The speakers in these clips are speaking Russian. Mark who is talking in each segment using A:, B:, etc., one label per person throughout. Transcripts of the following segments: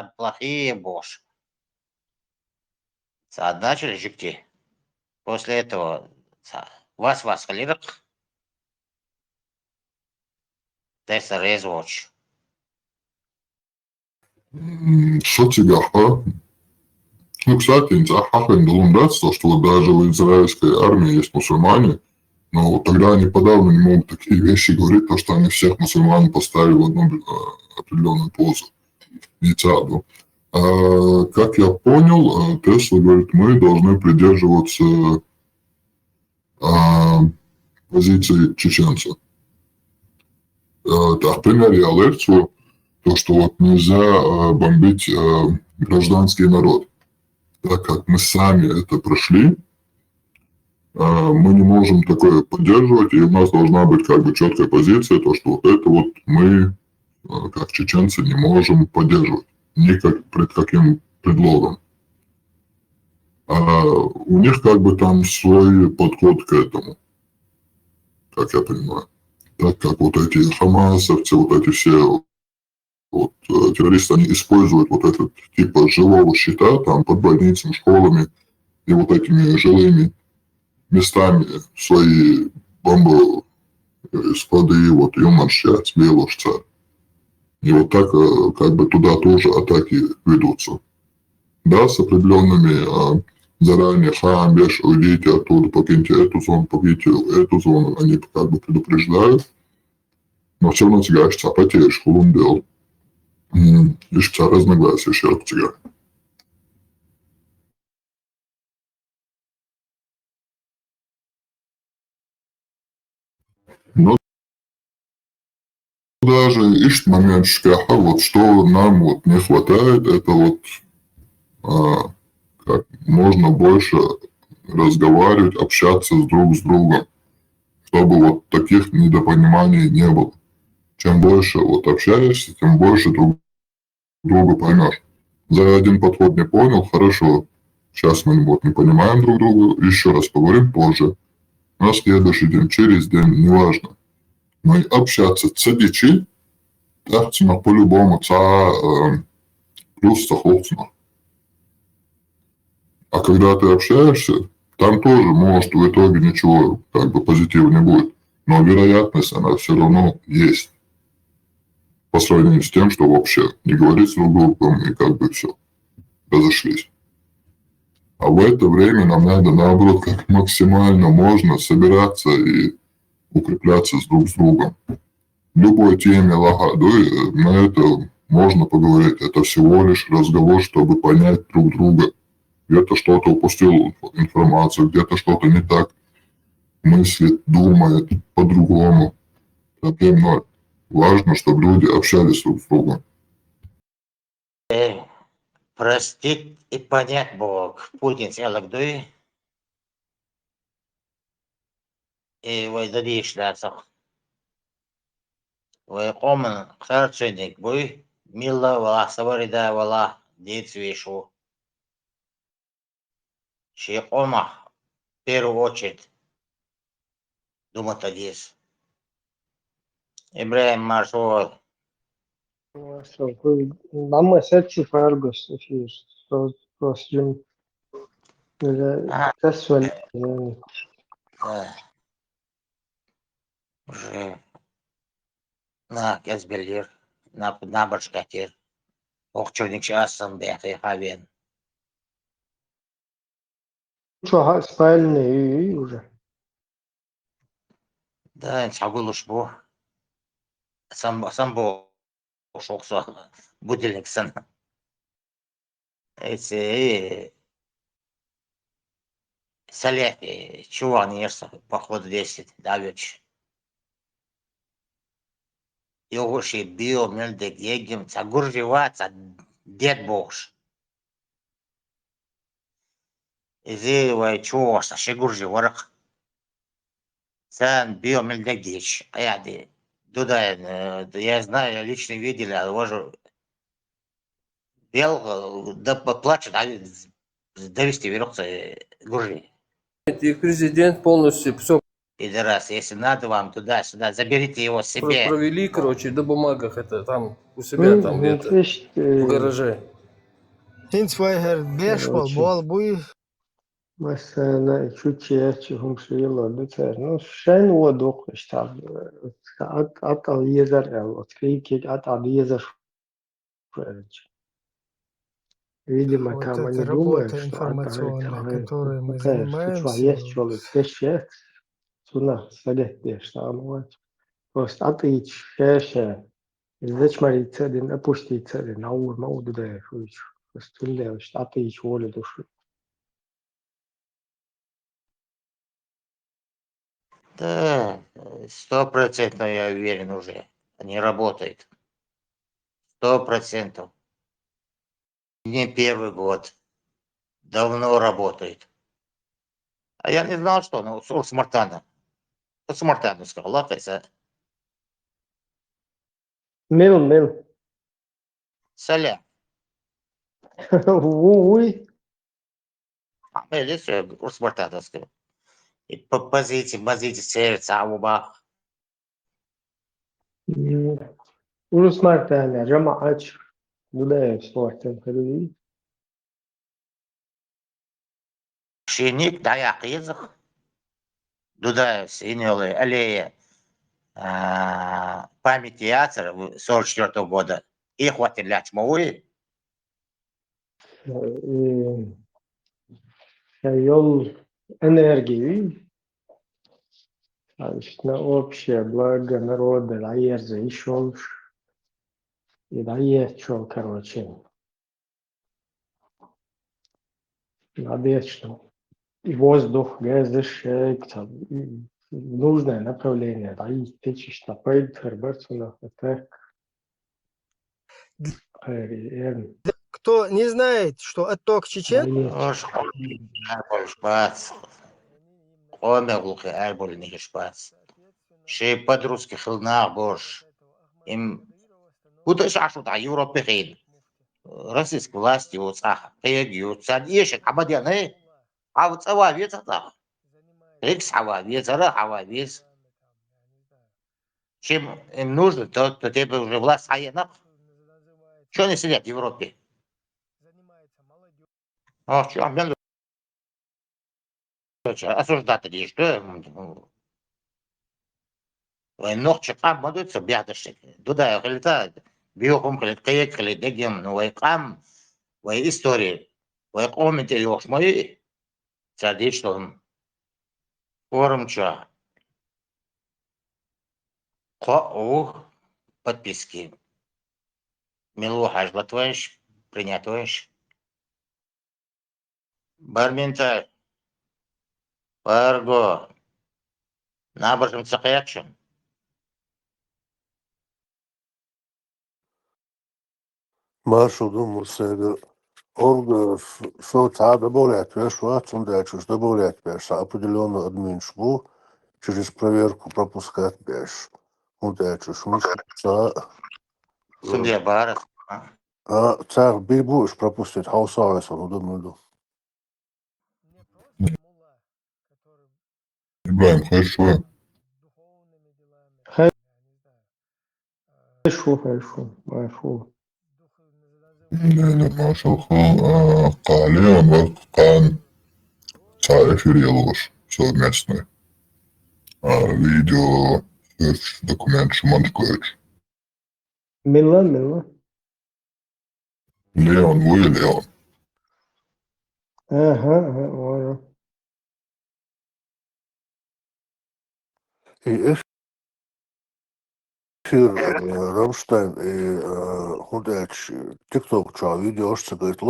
A: плохие бош. Начали жикти. После этого вас халирак. Теса резвоч.
B: Соцсетях, ну, кстати, интересно то, что вот даже в израильской армии есть мусульмане, но тогда они подавно не могут такие вещи говорить, то, что они всех мусульман поставили в одну определенную позу. Яйцаду. Как я понял, Тесла говорит, мы должны придерживаться позиции чеченца. Так, пример я лекцию, то, что вот нельзя бомбить гражданский народ. Так как мы сами это прошли, мы не можем такое поддерживать, и у нас должна быть как бы четкая позиция, то, что вот это вот мы, как чеченцы, не можем поддерживать. Никак, пред каким предлогом. У них как бы там свой подход к этому, как я понимаю. Так как вот эти хамасовцы, вот эти все вот, террористы, они используют вот этот типа жилого щита там под больницами, школами и вот этими жилыми местами свои бомбы склады вот юманшать, белушца. И вот так как бы туда тоже атаки ведутся. Да, с определенными заранее беш, уйдите оттуда, покиньте эту зону, они как бы предупреждают, но все равно тебя потеряешь, хулун дел. Лишь разногласия шерк тебя. Но даже ищет момент шкаха, вот что нам вот не хватает, это вот как можно больше разговаривать, общаться друг с другом, чтобы вот таких недопониманий не было. Чем больше вот общаешься, тем больше друг друга поймешь. За один подход не понял, хорошо. Сейчас мы вот не понимаем друг друга, еще раз поговорим позже. На следующий день, через день, неважно. Но и общаться цадичи, так по-любому плюс саховцина. А когда ты общаешься, там тоже может в итоге ничего как бы позитива не будет. Но вероятность она все равно есть. По сравнению с тем, что вообще не говорить с друг другом и как бы все, разошлись. А в это время нам надо, наоборот, как максимально можно собираться и укрепляться друг с другом. В любой теме лагады на это можно поговорить. Это всего лишь разговор, чтобы понять друг друга. Где-то что-то упустил информацию, где-то что-то не так мыслит, думает по-другому. Проблем ноль. Важно, чтобы люди общались друг с другом.
A: Простить и понять Бог. Путин сялагдуй. И вайдадиш дасах. Вайкомен харченик буй. Милла вала саварида вала дейцвишу. Шейкома в первую очередь думать одес. Ибраим Маршал.
C: Nama seçi fargos fiş. Prosjun. Tesvel.
A: Уже на Кезбелир, на Башкатир. Окчоник шасын бяхты хавен.
C: Çok спальный уже.
A: Да, сагулуш бу. Самбо шокса будильниксон. Эти соляки, чувак нерса, походу 10, давич. Йогоши био мельдек егем, цагурживаться, дед богш. Изи вай чуваса, шигурживарах. Сан био мельдек дич. А я туда, я знаю, я лично видел, а вожу бел, да плачет, а довести веревца гуржи.
D: И президент полностью все
A: Пидорас, если надо вам туда-сюда, заберите его себе.
D: провели, короче, на бумагах это там у себя там где-то в гараже.
E: Hinzweiger Bärschwal,
C: Короче,
E: Balbui,
C: مثلا شو هم شو يلا بتاع نو شن ودوق اشتغل قطع يزر أو كيك قطع يزر Видимо, там
E: вот
C: они
E: эта
C: думают,
E: работа
C: что это
E: информационная, которой мы
C: что
E: занимаемся,
C: есть человек, пешет, сюда, садет, что вот. Просто атыч, шеша, зачмари цедин, опусти цедин, наур, мауду да, просто что атыч волю души.
A: Да, 100% я уверен уже. Они работают. 100%. Не первый год. Давно работает. А я не знал, что он у Смартана. У Смартана сказал, лапайся.
C: Мил.
A: Соля.
C: Уй.
A: А мы лицо у Смартана сказал. И позите, сердце, а уба.
C: Urus Martana, جمع أج ولا سمارتن خلوي
A: Шиник, даяк язык. Туда синелые аллея память театра 44 года. И хватит ляч мовы.
C: يل энергии, значит, на общее благо народа, раерза и шолш, и раерчол, короче, на вечно. И воздух, газдышек, там, нужное направление, да, и течешь топает, Хербертсона, это,
E: кто не знает, что отток чечен,
A: Ош, әрбір шпац. Коме глухи әрбір неге шпац. Шей подрузки хилнах бош. Им куда шашу да Европе хейн. Российской власти вот саха. Пегют, садишек, а мадяны. А вот сава веца так. Рик сава веца, ава вец. Чем им нужно, то тебе уже власть хаенах. Что они сидят в Европе? А что, мен осуждать или что? Войнох чекам мадуться бядышек. Туда хлета биохом хлет каек хлет дегем ну вайкам вай истории. Вай комите ёш мои. Садишь что он форум ча. Подписки. Милуха жлатваешь, принятуешь. Бармента, Парго, набожим цакаякшим.
F: Marshall Museger Org соцсети добавлять шват, он дальше добавлять пеш, определенную админшку через проверку пропускать пеш. Он дальше шмишца.
A: Судья Барас.
F: А царь бибуш пропустит хаусарес, он думаю.
B: Ибраим, хорошо.
C: хорошо.
B: ما شوف قاليا وقان تعرف يلوش совместный видео документ шманткоич.
C: Мила.
B: Леон, вы Леон.
C: Ага,
F: И эфир Рамштайн и Худеч ТикТок ча видео говорит,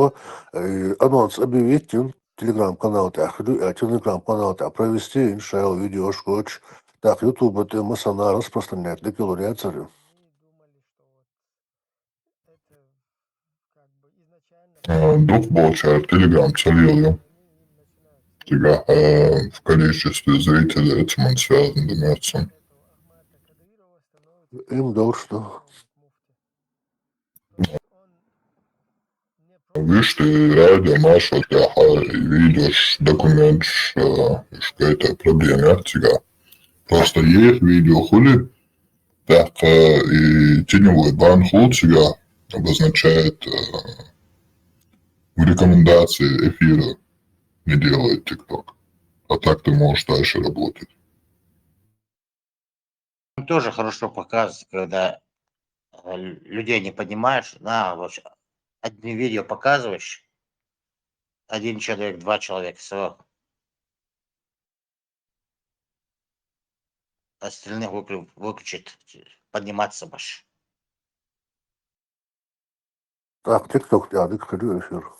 F: анонс объявить телеграм-канал тахду, телеграм-канал та провести иншайл видео шкоч, так ютуб это масана распространять для килория царю.
B: Дух Болчар, Телеграм царил. Тебя в количестве зрителей этим он связан, думается.
F: Им что.
B: Видишь, ты радио наш, вот видишь документ, что это проблема тебя. Просто есть видео хули, так и теневой бан хул тебя обозначает рекомендации эфира не делает ТикТок. А так ты можешь дальше работать.
A: Он тоже хорошо показывает, когда людей не понимаешь. Вот одни видео показываешь, один человек, два человека, все. Остальных выключит, подниматься больше.
F: Так, TikTok geldik, kırıyor эфир.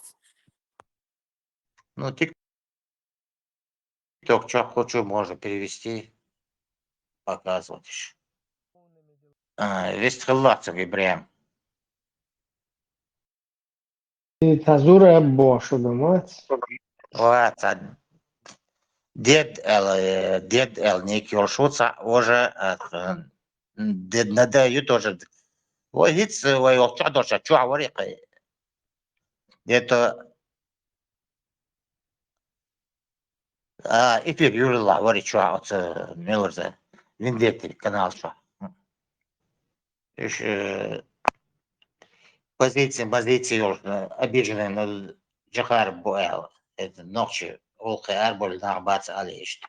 A: Ну, ТикТок, что хочу, можно перевести, показывать еще. Вестхеллацев Ибраим.
C: Тазура Бошу домать.
A: Вот, дед Эл Ник Йоршуца уже дед надаю тоже. Ой, гиц, ой, что доша, что говорит? Это эфир Юрила, говорит, что от Милорза. Виндетти, канал, что. Позиции обиженные на Джахар Буэл. Это ночью Олхи Арболь на Абац Алишт.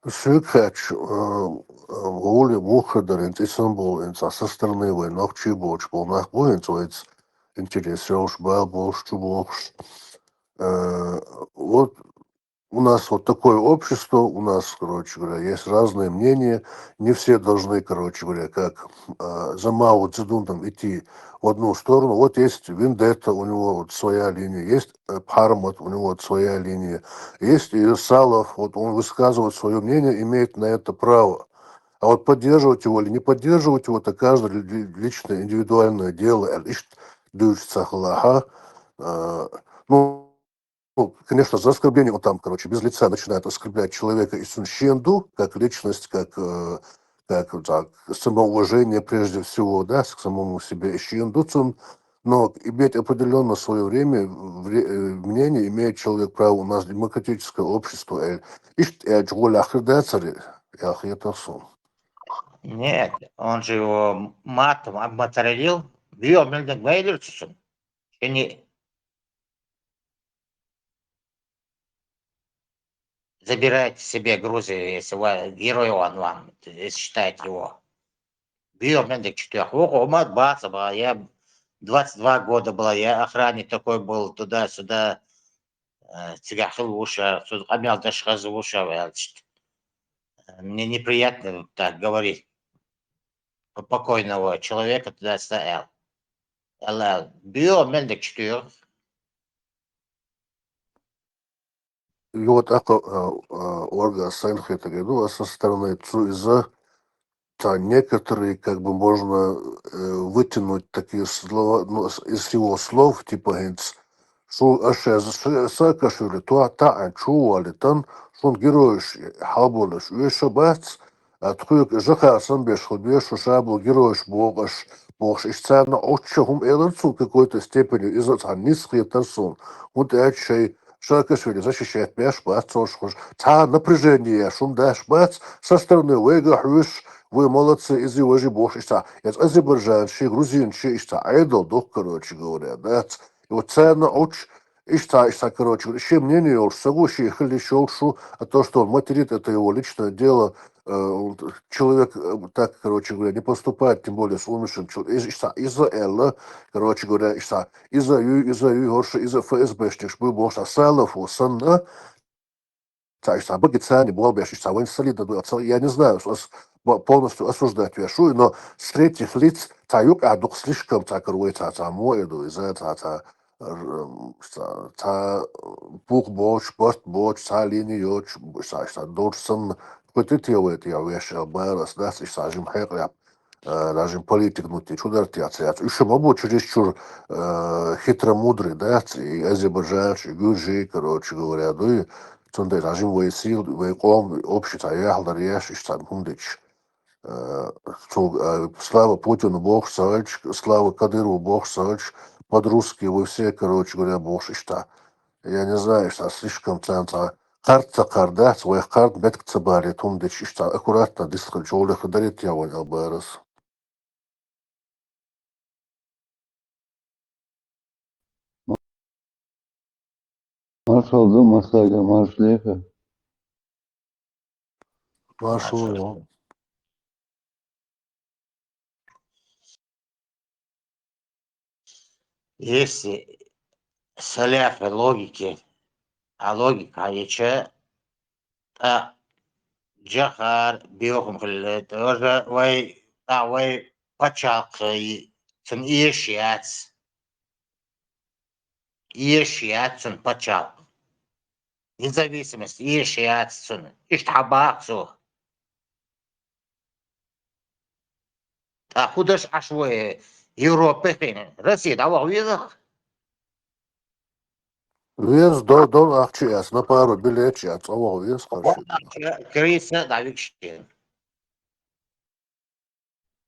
F: Sykhač voli muhadarint İstanbul со стороны нахчи боч был нахбоин, то есть интересуешь бабош, чубош. Вот у нас вот такое общество, у нас, короче говоря, есть разные мнения, не все должны, короче говоря, как за Мао Цзэдуном идти в одну сторону. Вот есть Вендетта, у него вот своя линия, есть Пармат, у него вот своя линия, есть и Салов, вот он высказывает свое мнение, имеет на это право. А вот поддерживать его или не поддерживать его, это каждое личное, индивидуальное дело. Ну, конечно, за оскорбление, он там, короче, без лица начинает оскорблять человека и сунщенду, как личность, как так, самоуважение прежде всего, да, к самому себе ищендуцун, но иметь определенно свое мнение имеет человек право. У нас демократическое общество.
A: Нет, он же его матом обматерилил. Вио Мельник Вейлерсон. Не забирайте себе Грузию, если вы герой он вам, если считаете его. Вио Мельник 4. Мат Бацаба, я 22 года была, я охранник такой был, туда-сюда. Тягахил уша, амял дашхазу уша. Мне неприятно так говорить покойного человека туда стоял. Био Мельник 4.
F: И вот Ольга Сайнхета говорила со стороны ЦУИЗа, некоторые, как бы можно вытянуть такие слова, ну, из его слов, типа, что Саакашвили, то чували, там, что он героиш, хаболиш, уешабац, тхуек жаха самбеш, ходвеш, шабл, героиш, богаш, ищцарно, отчахум эларцу какой-то степени, из-за низкие тарсон. Вот это шей, Саакашвили защищает беш, бац, напряжение, шум даш, бац, со стороны Вега, Хвиш, вы молодцы, из его же бог, из азербайджанщи, грузинщи, айдол, дух, короче говоря, да, и вот цена уч, короче говоря, еще мнение, уж согласие, хлещелшу, а то, что он материт, это его личное дело, человек так, короче говоря, не поступает, тем более с умершим человеком, из-за Элла, короче говоря, из-за ФСБшник, был бог, Салов, Санна, я не знаю, полностью осуждать Вешую, но с третьих лиц таюк адук слишком так руется, моеду из этого, бух боч, пост боч, линии йоч, дурсом, хоть делает я вешал барас, да, и сажим херя, даже политик внутри чудартяция. Еще могу чересчур хитромудрый, да, и азербайджанцы, гюржи, короче говоря, ну и Цундай режим воесил, воеком, общество, яхларьяш, иштан хундич. Слава Путину, Бог Сач, слава Кадырову, Бог Сач, под-русски вы все, короче говоря, Бог Ишта. Я не знаю, что слишком центра Карта кардат, свой карт бетк цабари, том дечь, что аккуратно, диско, джоуле хадарит я вон албарас.
G: Marshall masayla marshlefa.
F: Машу,
A: Если соляфы логики, а логика яче, та джахар биохум хлет, тоже вай пачак, цен ешьяц, цен пачак. Независимость, ешьяц, цен, иштхабаксу. А худаш ашвой Европы, Россия, давай увидел.
F: вес до ахчиас, на пару билетчиас, ово вес харши.
A: Криса давикшин.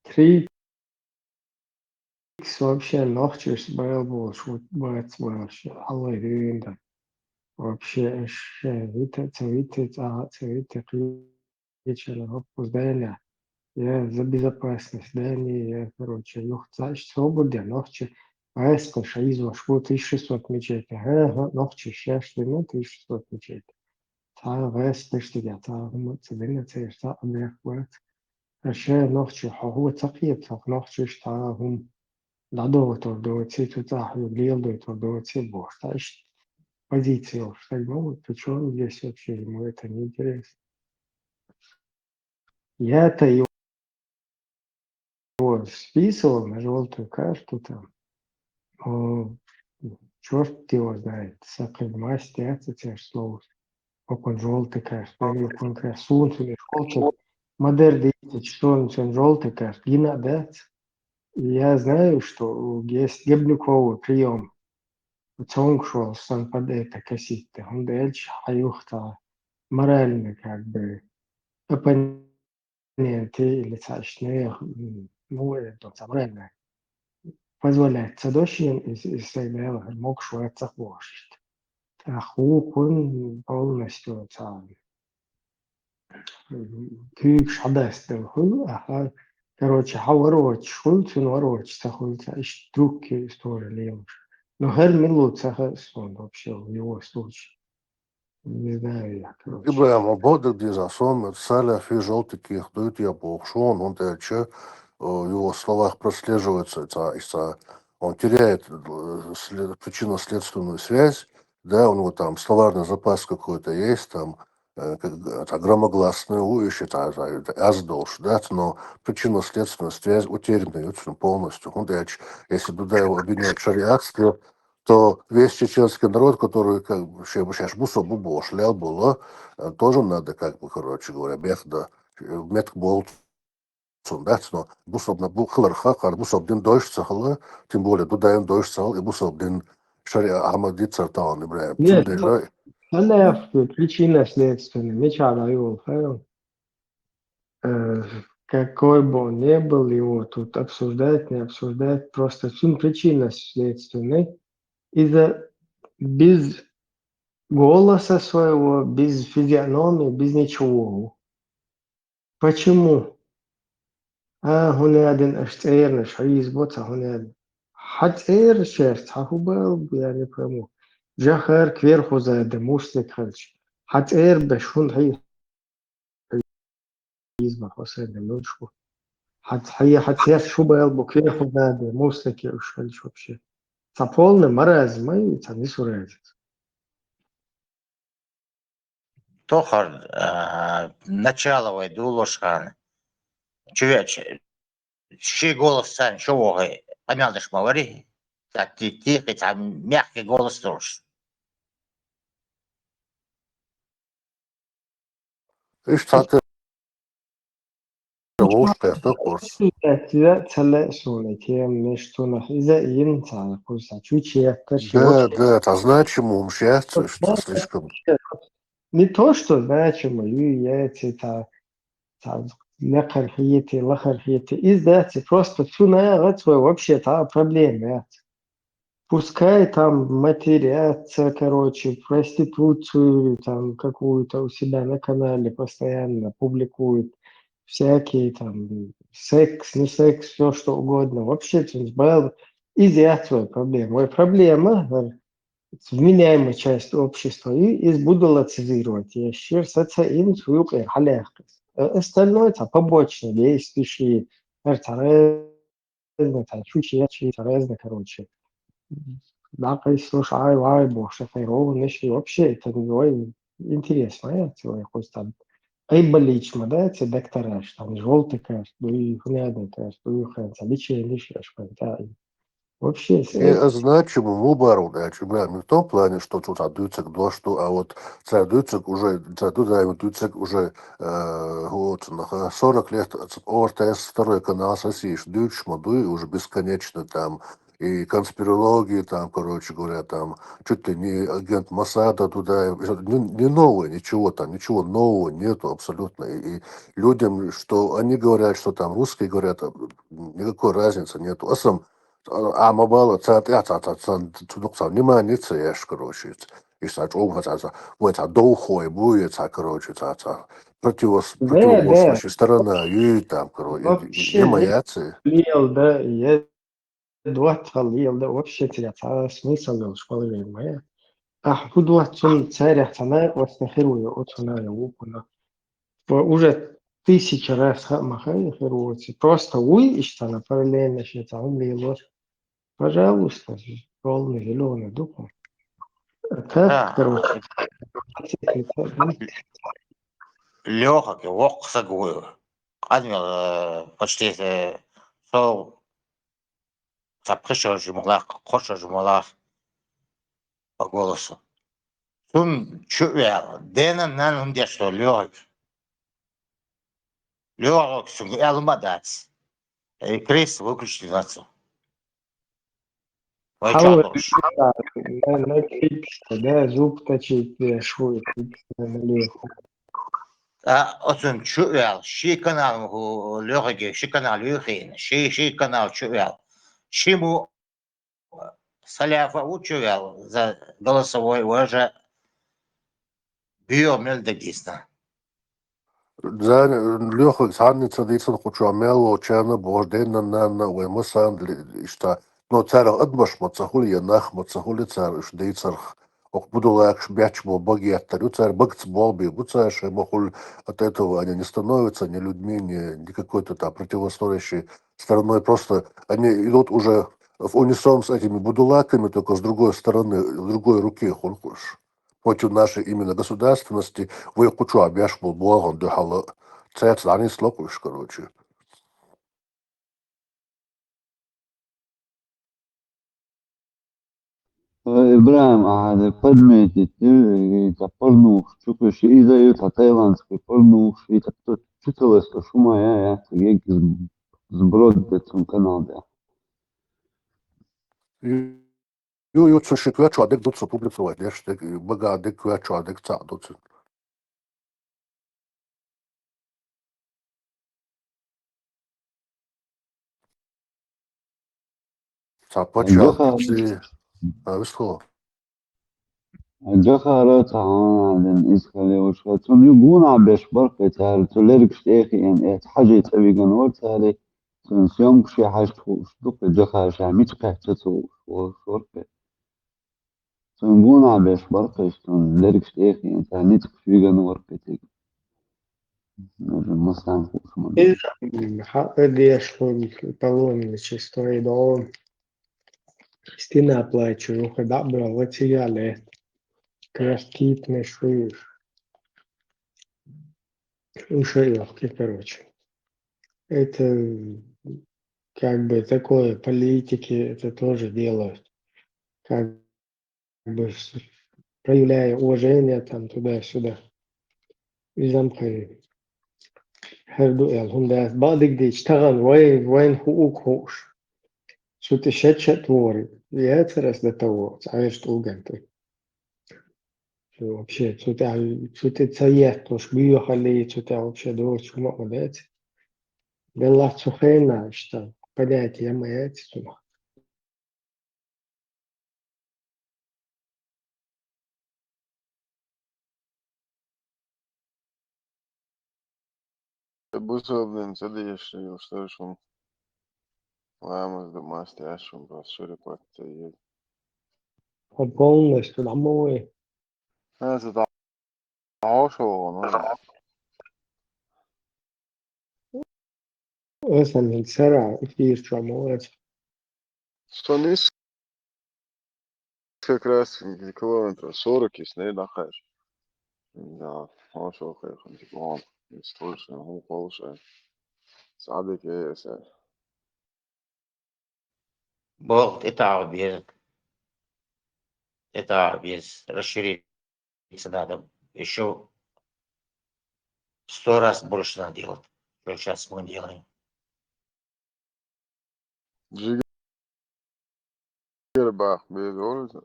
C: 3x вообще нахчешь был, шут бац вообще, аллах рында. Вообще, витец, кричали, вопрос, да, я за безопасность, да, я, короче, значит, свобода, нахче, айска, шаизва, шву, 1600 мечети, нахче, шешли, 1600 мечети. Та, вайс, пештига, та, цедина, цешта, амех, вайс. Ше нахче, хаху, цакиет, нахче, шта, дадовато, до циту, лил, до цибо, значит, позицию, что могут, причем здесь вообще ему это не интересно. Я-то его списывал на желтую карту там. Черт его знает, сакальмасти, это те же слова. Как он желтый карт, как он карт, солнце, желтый. Модерн, что он желтый карт, гина, да? Я знаю, что есть гибниковый прием. Цонг шел, сан под это касситы. Он дальше хаюхта морально как бы оппоненты или сочные, ну, это морально позволяет цадошин из этого мог шуаться площадь. Аху он полностью сам күйік шадастыл хул, короче, хавароч, шульцин вароч, сахульца, ищ трубки истории. Но Хель Милут сон вообще в его случае. Не знаю я, короче.
F: Ибраем ободок дизасон, саля фи желтый дают я бокшон, он дальше в его словах прослеживается, он теряет причинно-следственную связь, да, у него там словарный запас какой-то есть, там громогласные увещи, аздолш, да, но причинно-следственная связь утеряна очень полностью. Он дальше, если туда его обвинять в шариатстве, то весь чеченский народ, который как бы сейчас бусо бубо шлял было, тоже надо, как бы, короче говоря, бехда, метк бол цундать, но бусоб на бухларха, кар бусоб дин дойш цахала, тем более дудаем дойш цахал, и бусоб дин шария Ахмади цартаан, Ибраим.
C: Нет, она причина следственная, мечала его, какой бы он ни был, его тут обсуждать, не обсуждать, просто причина следственной из-за без голоса своего, без физиономии, без ничего. Почему? هنا أشتير نشعيز بوتا هنا حتى شيرت هو يعني برمو جاخر كبير خوزا دموسلك خلش حتى بشون هي يزبا حسين دموشكو حتى شو بيلبو كبير خوزا دموسلك يوشكلش вообще. Полный маразм, это не сурезит.
A: Тохар, начало войду ложхан. Чуваче, щи голос сам, что вогай, помялдыш говори. Так тихий, там мягкий голос тоже.
F: Иш цаты волшка, это курс.
C: إذا تلا سونتي مشتونه إذا ينتهي كوسا чуче
F: Да, это значимо, умщается, что слишком.
C: Не то, что значимо, яйца, лахархиети, из дати, просто цуная, это вообще та проблема. Пускай там матерятся, короче, проституцию там какую-то у себя на канале постоянно публикуют, всякие там секс, не секс, все что угодно. Вообще, был изъятие проблема. Проблема вменяемая часть общества и избудила цивилизировать. Я считаю, это им свою халявку. Остальное это побочные действия, это разные, там, чуть-чуть, разные, короче. Да, слушай, ай, бог, шофировочный, вообще это не интересно, это хоть там. Ай, боличма, да, это доктора, что там желтый крест, ну и хряный крест, ну и хрен, лечение, да. Вообще,
F: И значимо мубару, да, не в том плане, что тут отдаются к дождю, а вот цадуются уже вот, на 40 лет ОРТС, второй канал сосишь, дючь, моду, и уже бесконечно там, и конспирологии там, короче говоря, там, чуть ли не агент Моссада туда, не новое, ничего там, ничего нового нету абсолютно, и людям, что они говорят, что там русские говорят, никакой разницы нету, а сам амабала тудукса внимание цеш, короче. И стать образа, вот доухой будет, короче,
C: да,
F: противоборствующая сторона, и там, короче, не
C: вообще не
F: моя цель.
C: лел, да, я 20 лел, да, вообще терять, а смысл был, школы моя. Худу цун царя цана восьмихерую от цуна я упуна. Уже тысячи раз махали херуцы. Просто уй и что на параллельно считал, лило. Пожалуйста, полный зеленый дух. А так, короче,
A: Лёгок, вок сагую. Почти сол запрещал жумалах, хоша жумалах по голосу. Сун чуял, дена нан что лёгок. Лёгок, сун элмадац. И Крис выключили нацу. Ой,
C: Хавы
A: чатуш.
C: на чипсы, да, зуб точить, швы, налево.
A: А отун чуял, ши канал лёгок, ши канал юхин, ши канал чуял. Шиму Саляфа учуял за голосовой уже биомел дагиста.
F: За Леха санница дицан хочу мело черна бождена на уемасан что но цара адмаш мацахули янах мацахули цар дицар ох буду лакш бячмо боги оттарю царь богц болби буцаш мохуль от этого они не становятся ни людьми ни какой-то там противостоящей стороной просто они идут уже в унисон с этими будулаками только с другой стороны с другой руки хункуш против нашей именно государственности вы кучу обяж был богом дыхало цец они слопаешь короче
G: إبراهيم هذا قدمت تقرنوش شوف شيء إذا تايلاندский порнуш и так то читалось что шума я як сброд цун Канада.
F: Ju jutsu și cu adec duțu publicovat, ești băga adec cu adec ța duțu. Ța păcea,
G: جخا
F: ți văzut.
G: جخا تعالى إسكالي وشها تون يقون عبش برقة تال تولرك شتيخي يعني حاجة تبي جنور تالي تون سيوم كشي حاجة خوش دوك جخا شاميت قحتتو وشورك تون يقون عبش برقة تون لرك شتيخي يعني تانيت كشي جنور كتيك مستعن خوش من
C: Одежь, паломничество, и до стена плачу, когда брал, потеряли, краскитные швы, ушивки, короче. Это как бы такое, политики это тоже делают, как бы проявляя уважение там туда-сюда. И замкой. هردو هم داس بعض دي اشتغل وين هوش شو تشتشت وري يا ترى ده تو عايش تقول انت شو вообще شو تتسيح مش بيو خليه شو вообще دور شو ما بدات بالله شو خينا اشتغل بدات يا ما يات
H: Busovden sadījuši, uzstājuši lēmums domās tiešām šuri pat.
C: On polnesti ammuja.
H: Nē, tā aušo,
C: Ösen särä kiirtsu ammuja.
H: Se on как раз километров 40, если не дохаешь. Да, aušo, ka ir tik labi. Es turši, получаю. Садик есть.
A: Болт, это без расшириться надо. Еще 100 раз больше надо делать, что сейчас мы делаем.
H: Джигербах, без улицы.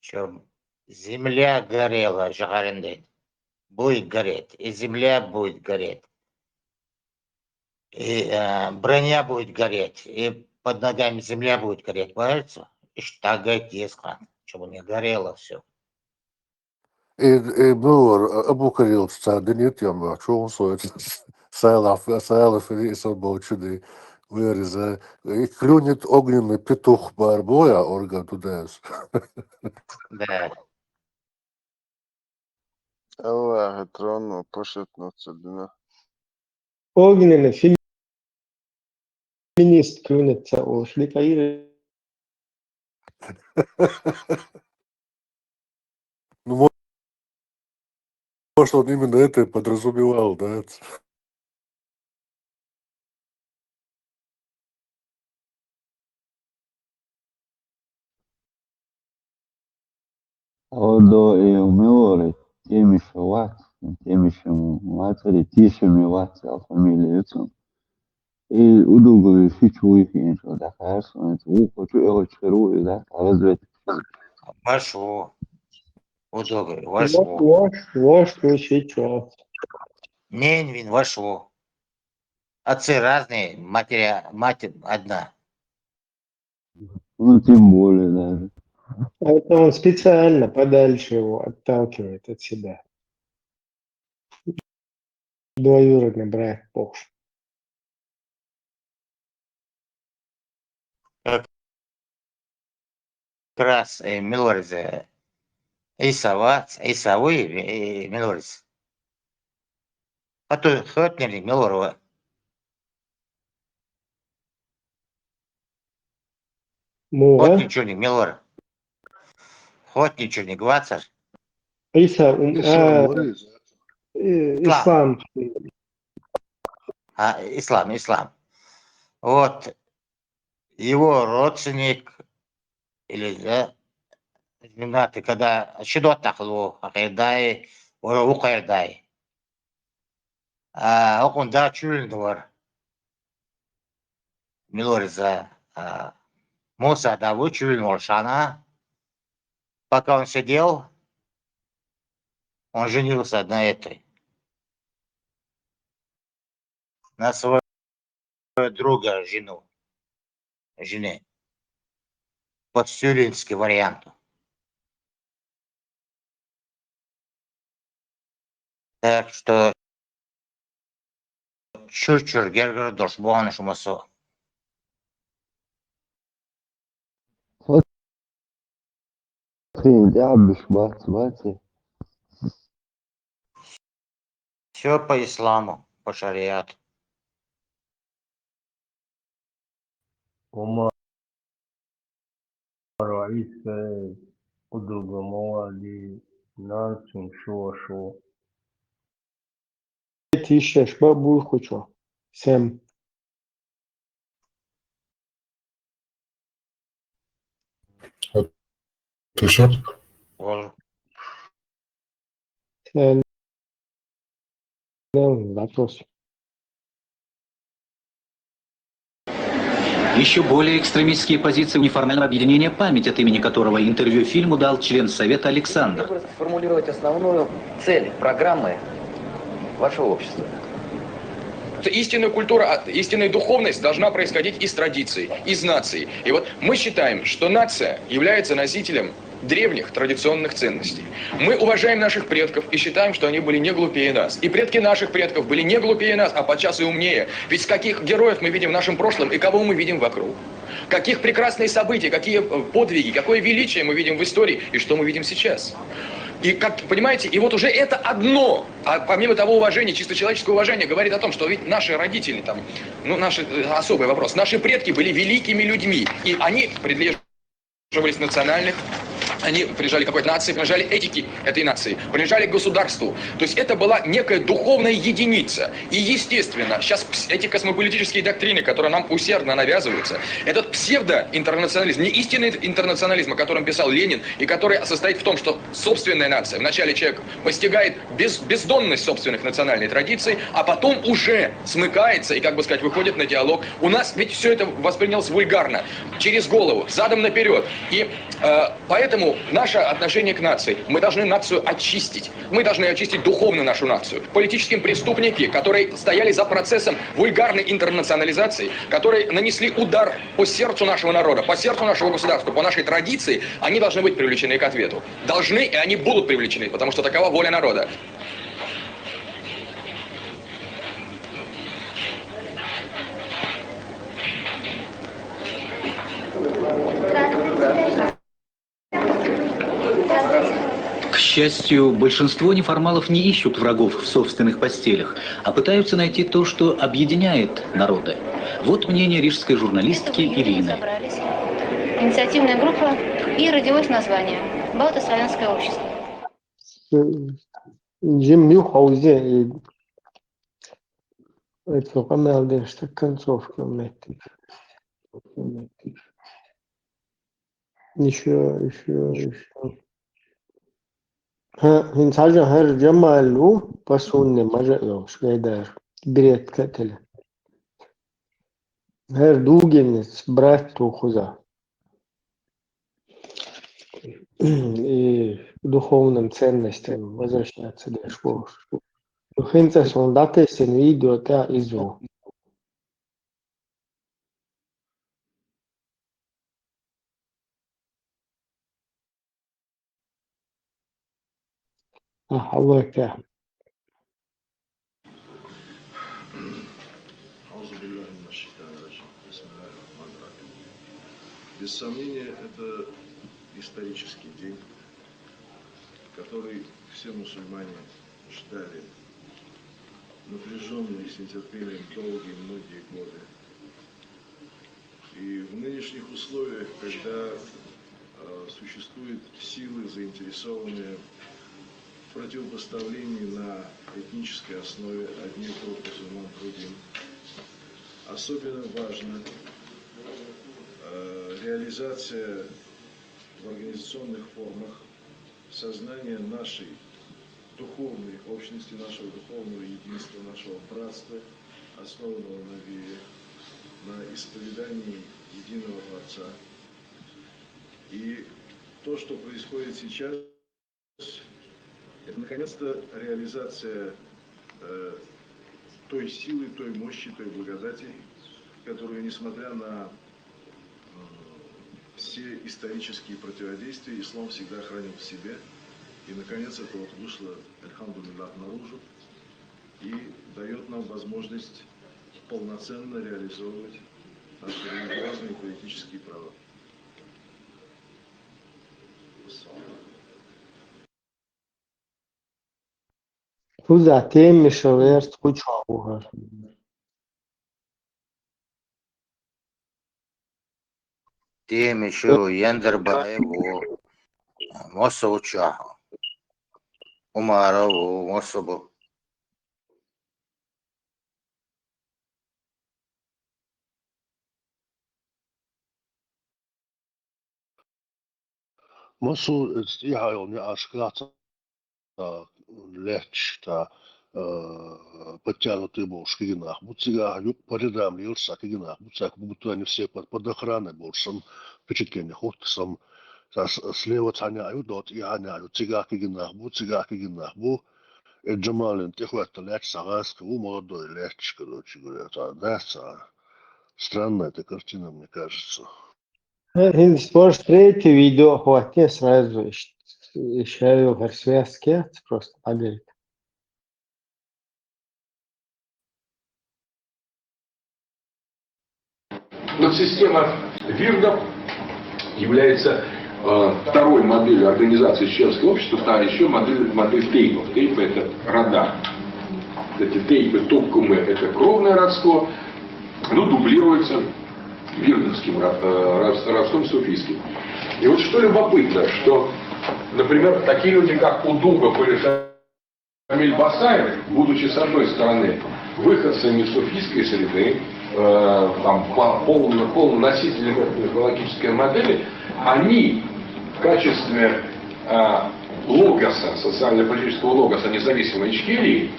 A: Чем земля горела, Жагаренде, будет гореть, и земля будет гореть, и броня будет гореть, и под ногами земля будет гореть, понимаете? И штагать ескан, чтобы не горело все.
F: Bror, Abu Karil stādin iet jamā, čūnsojot сајала ферисал болчуди выреза. И клюнет огненный петух барбоя орган тудес.
A: Да.
H: Аллах, трону, пошатнуться, да.
C: Огненный феминист клюнется у шликаира.
F: Ну, может, он именно это и подразумевал, да?
G: Odo e umeore, temiše vat, temiše materi, tišemi vat, al familie jutsum. E udugovi fiču ih o da kaso, et hoću evo čeru i da razvet.
A: Вошло. Удобно, вошло.
C: Вошло сейчас.
A: Ненвин вошло. Отцы разные, мать одна.
G: Ну, тем более даже.
C: Это он специально подальше его отталкивает от себя. Двоюродный брат Бог.
A: Как раз Милорис, Исавы, Милорис. А то Хотнери, Милорова.
C: Муга.
A: Хотничуник, Милор. Хотничуник, Вацар.
C: Иса, ислам.
A: Ислам. Вот его родственник, или, да, ты когда щедот тахло, акайдай, укайдай. Он да чулин двор. Милориза. Муса да вычулин Оршана. Пока он сидел, он женился на этой. На своего друга жены. Подстюринский вариант. Так что чурчур гергардош буаныш умасо.
G: Хрень, дябиш, бати.
A: Все по исламу, по шариату.
I: Omar Raisa Udugamoa di Nansun Shosho.
C: Тише, шбабу хочу. Сэм.
B: Ты что?
C: Вопрос.
J: Еще более экстремистские позиции неформального объединения «Память», от имени которого интервью фильму дал член Совета Александр.
K: Сформулировать основную цель программы вашего общества.
L: Истинная культура, истинная духовность должна происходить из традиций, из наций. И вот мы считаем, что нация является носителем древних традиционных ценностей. Мы уважаем наших предков и считаем, что они были не глупее нас. И предки наших предков были не глупее нас, а подчас и умнее. Ведь каких героев мы видим в нашем прошлом и кого мы видим вокруг. Каких прекрасные события, какие подвиги, какое величие мы видим в истории и что мы видим сейчас. И, как понимаете, и вот уже это одно, а помимо того уважения, чисто человеческого уважения, говорит о том, что ведь наши родители, там, ну, наши, особый вопрос, наши предки были великими людьми, и они придерживались национальных, они принадлежали какой-то нации, принадлежали этике этой нации, принадлежали к государству. То есть это была некая духовная единица. И естественно, сейчас эти космополитические доктрины, которые нам усердно навязываются, этот псевдоинтернационализм, не истинный интернационализм, о котором писал Ленин, и который состоит в том, что собственная нация, вначале человек постигает бездонность собственных национальных традиций, а потом уже смыкается и, как бы сказать, выходит на диалог. У нас ведь все это воспринялось вульгарно, через голову, задом наперед. И поэтому наше отношение к нации, мы должны нацию очистить. Мы должны очистить духовно нашу нацию. Политические преступники, которые стояли за процессом вульгарной интернационализации, которые нанесли удар по сердцу нашего народа, по сердцу нашего государства, по нашей традиции, они должны быть привлечены к ответу. Должны, и они будут привлечены, потому что такова воля народа.
J: К счастью, большинство неформалов не ищут врагов в собственных постелях, а пытаются найти то, что объединяет народы. Вот мнение рижской журналистки Ирины.
M: Инициативная группа, и родилось название «Балтославянское общество».
C: Джим Ньюхаузе и это Камелден, что концовка метик. Еще. Инсажа хэр Джамалу пасунне мажаё швейдар бред катель. Хэр дугенец брат тухуза. И духовным ценностям возвращаться до школы. Духинца сондаты сен видео та изу. Аллаха.
N: Без сомнения, это исторический день, который все мусульмане ждали напряженно и с нетерпением долгие многие годы. И в нынешних условиях, когда существуют силы, заинтересованные в противопоставлении на этнической основе одних групп мусульман другим, особенно важно реализация в организационных формах сознания нашей духовной общности, нашего духовного единства, нашего братства, основанного на вере, на исповедании единого Творца. И то, что происходит сейчас, это наконец-то реализация той силы, той мощи, той благодати, которую, несмотря на все исторические противодействия, ислам всегда хранил в себе. И, наконец, это вот вышло, альхамдулиллах, наружу и дает нам возможность полноценно реализовывать наши религиозные и политические права.
C: Куза теми шоверст кучаугар.
A: Теми шо яндер баеву мосо учахо. Умарову мособу.
F: Мосу стихайон ашкрата лечта подтянутый был шкигинах. Буцига юг паридам лился кигинах. Буцак будто они все под охраной был. Сам впечатление ход сам слева таня ают и аня цига кигинах. Буцига кигинах. Бу Джамалин тихвата леч сагас. У молодой леч, короче говоря. Да, странная эта картина, мне кажется.
C: Сможешь третье видео хватит сразу еще в связке, просто погорит.
O: Подсистема ВИРДов является второй моделью организации чеченского общества, вторая еще модель тейпов. Тейпы — это рода. Эти тейпы, топкумы — это кровное родство, но дублируется вирдовским родством суфийским. И вот что любопытно, что, например, такие люди, как Удугов или Шамиль Басаев, будучи с одной стороны выходцами из суфийской среды, полным носителями мифологической модели, они в качестве логоса, социально-политического логоса независимой Ичкерии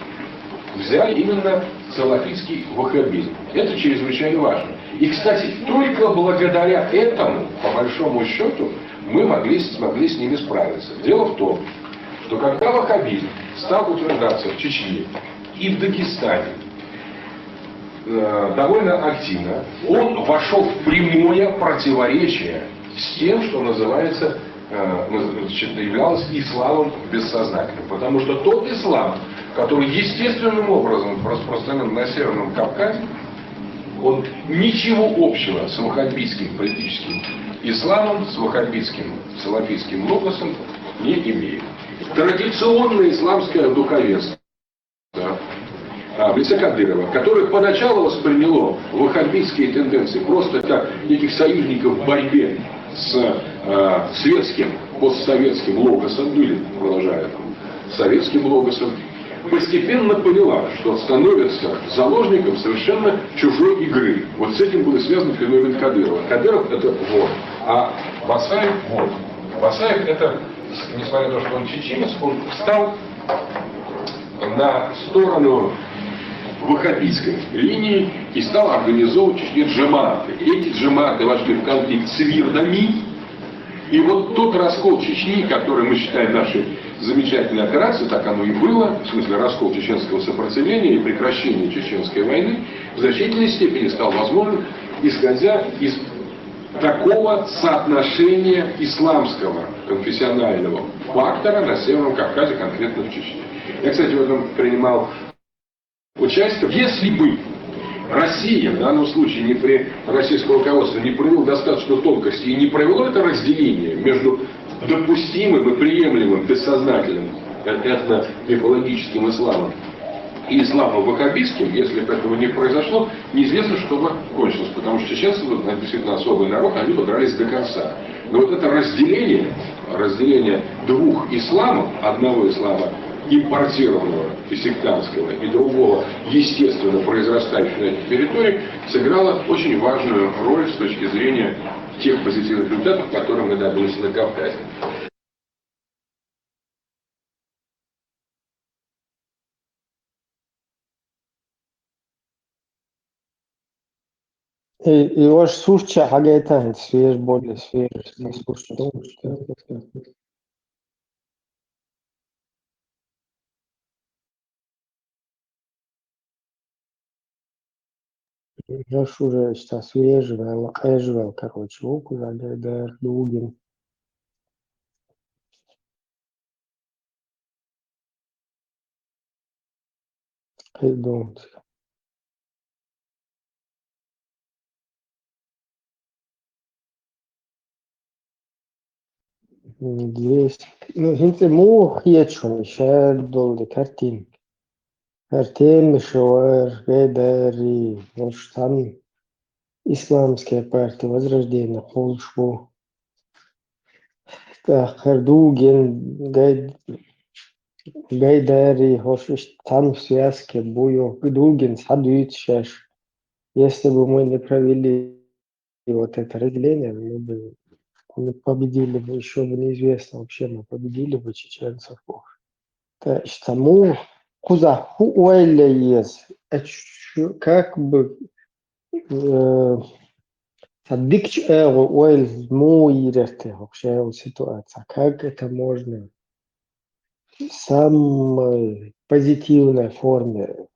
O: взяли именно салафитский ваххабизм. Это чрезвычайно важно. И, кстати, только благодаря этому, по большому счету, мы смогли с ними справиться. Дело в том, что когда ваххабизм стал утверждаться в Чечне и в Дагестане довольно активно, он вошел в прямое противоречие с тем, что называется, являлось исламом бессознательным. Потому что тот ислам, который естественным образом распространен на Северном Кавказе, он ничего общего с ваххабитским политическим исламом, с ваххабитским салафитским логосом не имеет. Традиционное исламское духовенство в лице Кадырова, которое поначалу восприняло ваххабитские тенденции просто как неких союзников в борьбе с светским, постсоветским логосом, или продолжая советским логосом, постепенно поняла, что становится заложником совершенно чужой игры. Вот с этим был связан феномен Кадырова. Кадыров — это вор, а Басаев — вор. Басаев — это, несмотря на то, что он чеченец, он встал на сторону ваххабитской линии и стал организовывать в Чечне джаматы. Эти джаматы вошли в конфликт с вирдами. И вот тот раскол Чечни, который мы считаем нашей замечательной операцией, так оно и было, в смысле раскол чеченского сопротивления и прекращение чеченской войны, в значительной степени стал возможен, исходя из такого соотношения исламского конфессионального фактора на Северном Кавказе, конкретно в Чечне. Я, кстати, в этом принимал участие. Если бы Россия, в данном случае российское руководство, не провело достаточно тонкости и не провело это разделение между допустимым и приемлемым бессознательным этно-мифологическим исламом и исламом ваххабитским, если бы этого не произошло, неизвестно, что бы кончилось, потому что чеченцы, действительно особый народ, они подрались до конца. Но вот это разделение двух исламов, одного ислама импортированного и сектантского, и другого, естественно, произрастающего на этих территориях, сыграло очень важную роль с точки зрения тех позитивных результатов, которые мы добились на Кавказе.
C: И ваш сушча хагайта свеж, более свеж, слушай, я ж уже сейчас свежевал, короче, оку загайдар, дугин. Придумать. Есть. Ну, inte muu hietsoni, doldi kartin. Kartin мишуар, гайдари, там исламская партия Возрождения, Холшву. Хардуген, гайдари, Хошиш, там в связке Буйо, Дугин, Садуит, Шеш. Если бы мы не провели вот это разделение, мы победили бы, еще бы неизвестно вообще, мы победили бы чеченцев. Да, тому куда уэля есть, как бы дикч уэль муирте вообще ситуация, как это можно в самой позитивной форме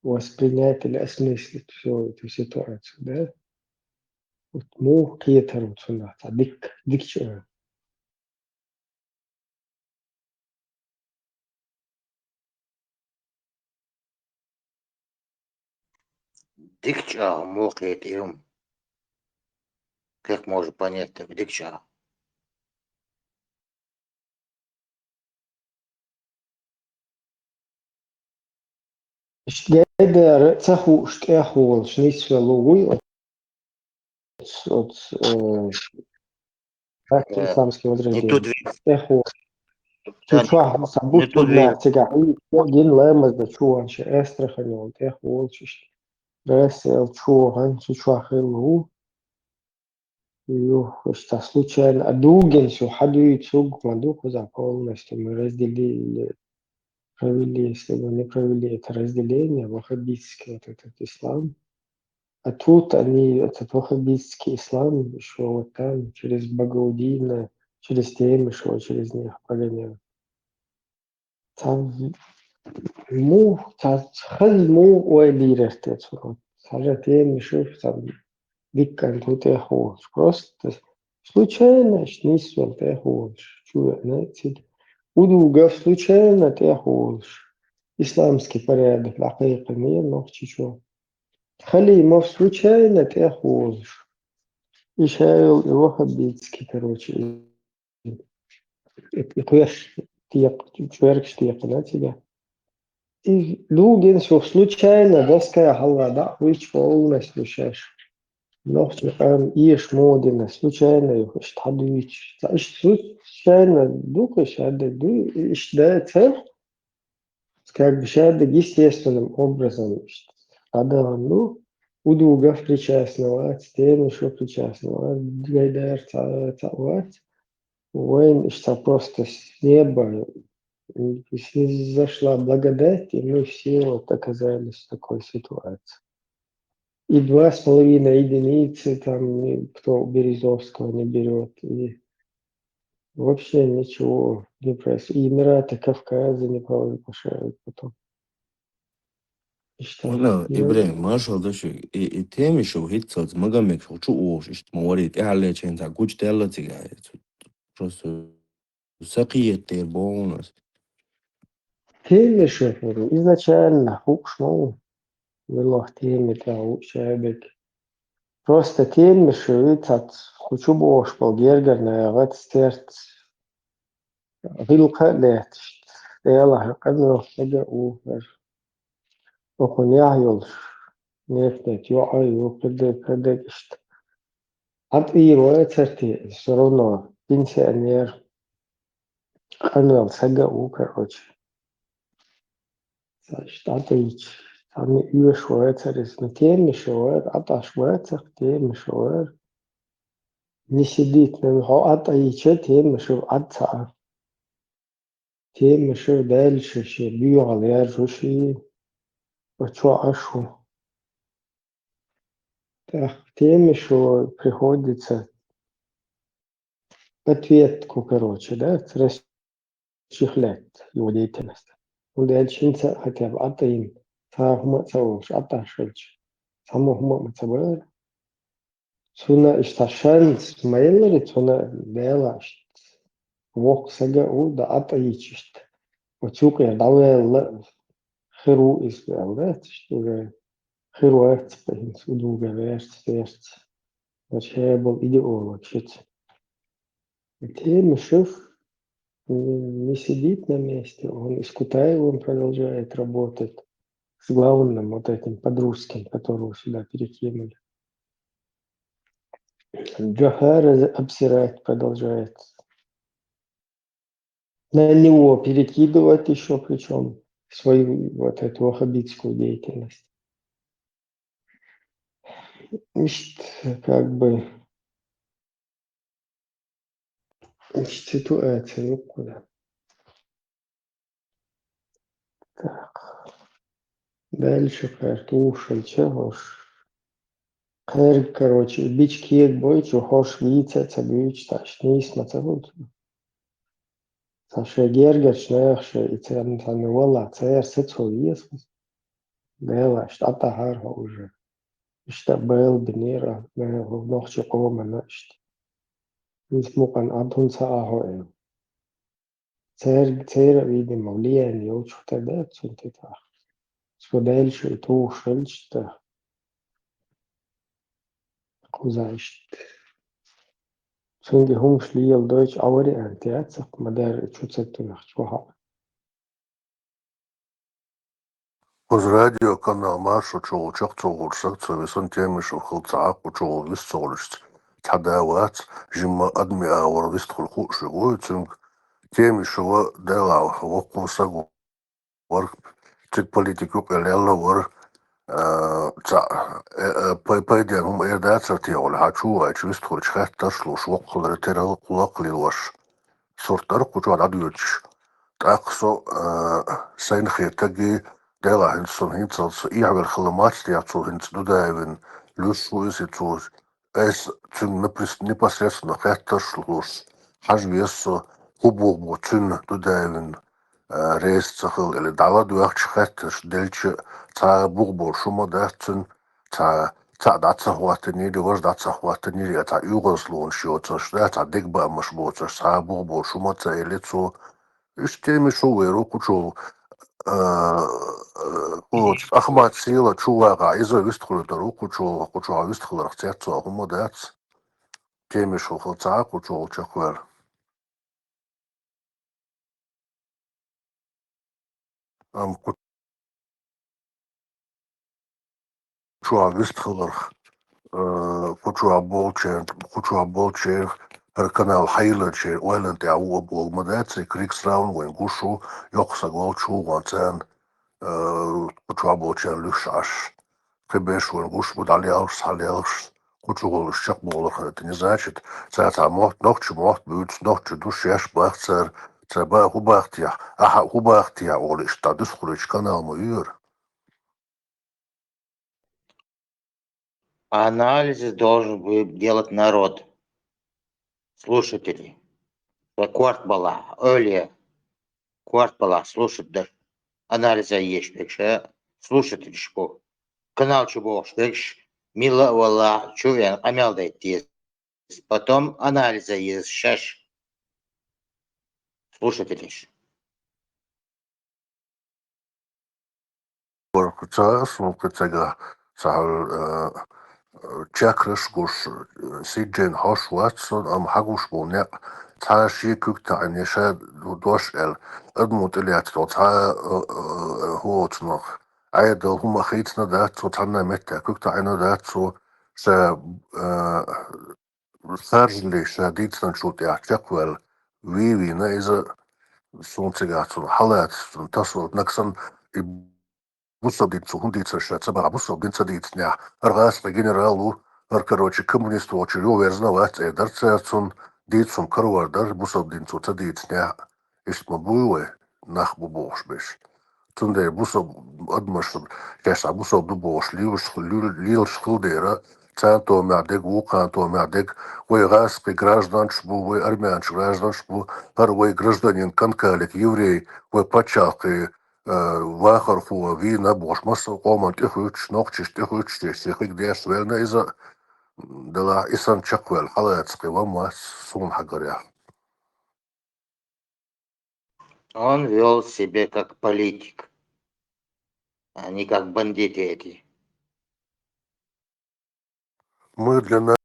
C: воспринять или осмыслить всю эту ситуацию, да? مو كيتر وصنع ديك شو
A: Дикча, мокрит им. Как можно понять так дикча?
C: إيش قادر تاخو إيش تاخو شنيس لوي от исламские
A: Не тут
C: возрождения.
A: вид.
C: Таху
A: Да,
C: чучва
A: не
C: сабут
A: тут
C: на
A: вид.
C: тигаи гин лемаз да чуан ше эстрахани таху олчиш. Рес чуан чучва хилу Ю, что случайно, а дуген все ходит суг, мадуху за полностью мы разделили, провели, если бы не провели это разделение, ваххабитский вот этот ислам. А тут они, этот ваххабитский ислам, еще вот там, через Багаудина, через тем еще, через них погонял. Там, хал уайлирер, вот, сажа тем еще, там, виккан тут просто случайно, шнисвел чуя, удугав случайно исламский порядок, лахайка мир, но чичо. Халимов случайно Ишаил его хабитский, короче. Это человек штиек на тебя. И Лугин все случайно, доска халва, да, выч полностью шеш. Но иш модина, случайно их штадуич. Случайно дукаш, иш да цель, как бы шада естественным образом. Надо, ну, удугав причастновать, тем еще причастновать, гайдар цавать. Воин, что просто с неба зашла благодать, и мы все вот оказались в такой ситуации. И 2,5 единицы там кто Березовского не берет, и вообще ничего не происходит. И Эмираты Кавказа не провозглашают потом. И что?
P: Bueno, Ibrahim, maşallah şu temi şu hiç söz magamek şu şu o işte mavarit ehalle çenta kuç della tiga. Просто سقيت bonus.
C: Теме шеферу изначально хукшмау, было теме того шебек. Просто теме шевицат хочу бош полгергерная ватстерт вилка лет. Эла кадно хага увер. Охуня юлш. Нефтет юаю предекшт. От ироя церти все равно пенсионер. Канал сага у, короче. Statisch. Там über Schweizer ist mit dem Schweizer, а Schweizer тем Schweizer. Не сидит, не а еще тем что отца. Тем что дальше ще бьюал я жуши. Что ашу. Так, тем что приходится ответку, короче, да, расчехлять его деятельность. Und дальше хотя бы атаим. Сахма цауш, аташельч. Само хма цабер. Цуна ишташанс майлери цуна делашт. Вок сага уда атаичишт. Вчук я давел херу исправлять, что херу эцпехин судуга верст. Вообще был идеолог, шить. Тем шеф не сидит на месте, он с Кутаевым продолжает работать. С главным вот этим подрусским, которого сюда перекинули. Джохара обсирать продолжает. На него перекидывать еще, причем свою вот эту ваххабитскую деятельность. Значит, как бы ситуация, ну куда. Так. Дальше картушель, чего ж. Короче, бички бойчу, хош вица, бич, ташни, смацавут. Саша Гергер, Шнехше, и Цернтануола, Цер, Сецовиес, Дела, Штата Харха уже. اشتقبل بنيرة ما هو نخش قوم نشت يسموكن أدون ساعة سير ويدي موليا يوش تبات سنتتا سودال شيتو شلشت قوزايشت سنجي هم شليل دويش أوري أنتياتسق مدار تشوتسكتو نخشوها
F: Uz radio kanāla maršrutu čakcoğursak cevisin temişu xılcaaq uçoğu vis soğuluşt. Tadavats jimma admi ağır vis txulxu şuğu çünk temişu delav voqqusak var tık politiku elella var payden hum erdatsa tiyol haçu açı vis txulç xattar şluş voqqları teral kulaqlil var. Sortlar kuçu adıyuç. تأقصو سين خيتاجي دالا هنسون هنسون يعمل خلمات تياتو هنس دودايفن لوش ويسي توز اس تن непосредственно خيتاش لوش حجم يسو هبوغ بو تن دودايفن ريس تخل اللي دالا دوغش خيتاش دلش تا بوغبور شما داتن تا داتsa خواتني دوغش داتsa خواتني تا يوغسلون شيوتش تا ديكبا مشبوتش تا بوغبور شما تا إليتو Iştemi şoveru kuçu ахмат сила чувага изо вистхултару kuçu вистхулар цятсо хумодац теми шохолца kuçu чаквер ам kuçu вистхулар kuçu bolcher her kanal haylacher oylante awu bolmadac krigsraun wen gushu yoksa golchu wantan kuçu bolcher lüşaş Кебеш вон гуш будалиалш салиалш кучугол шак болох это не значит цата мохт нохчу мохт бүц нохчу душ яш бахцер цаба хубахтия аха хубахтия олиш та дус хурыч канал муир
A: Анализы должен будет делать народ, слушатели. Кварт бала, öyle кварт бала, слушать анализа есть, слушатели шпо. Канал чубо, мила вала, чувен, амел дает. Потом анализа есть, шаш. Слушатели.
F: воркуца смукацага сал чакраш гуш сиджен хош ватсон ам хагуш болне цаши күкта анеша дош эл адмут элят та хоотнох айдал хума хитна дат цотана метта күкта айна дат цо са саржли шадитсан шутя чаквел виви на иза сонцегатсон халат тасо наксан Бусобдицу хундицу цабара бусобдинца дицня аргасна генералу короче коммунисту очерю верзнавать дарцерцун дицум карвардар бусобдинцу цадицня ишма буйwe нах бубошбеш тунде бусоб адмаш кеса бусоб дубош лил шхудера цанто мядек вуканто мядек войгаски граждан шбу вой армянч граждан шбу вой гражданин канкалик еврей вой пачалки Вахар фуа вина бошмас коман тихуч нохчиш тихуч тихик деш велна иза дала исан чаквел халацки вама сун хагаря.
A: Он вел себя как политик, а не как бандиты эти.
F: Мы для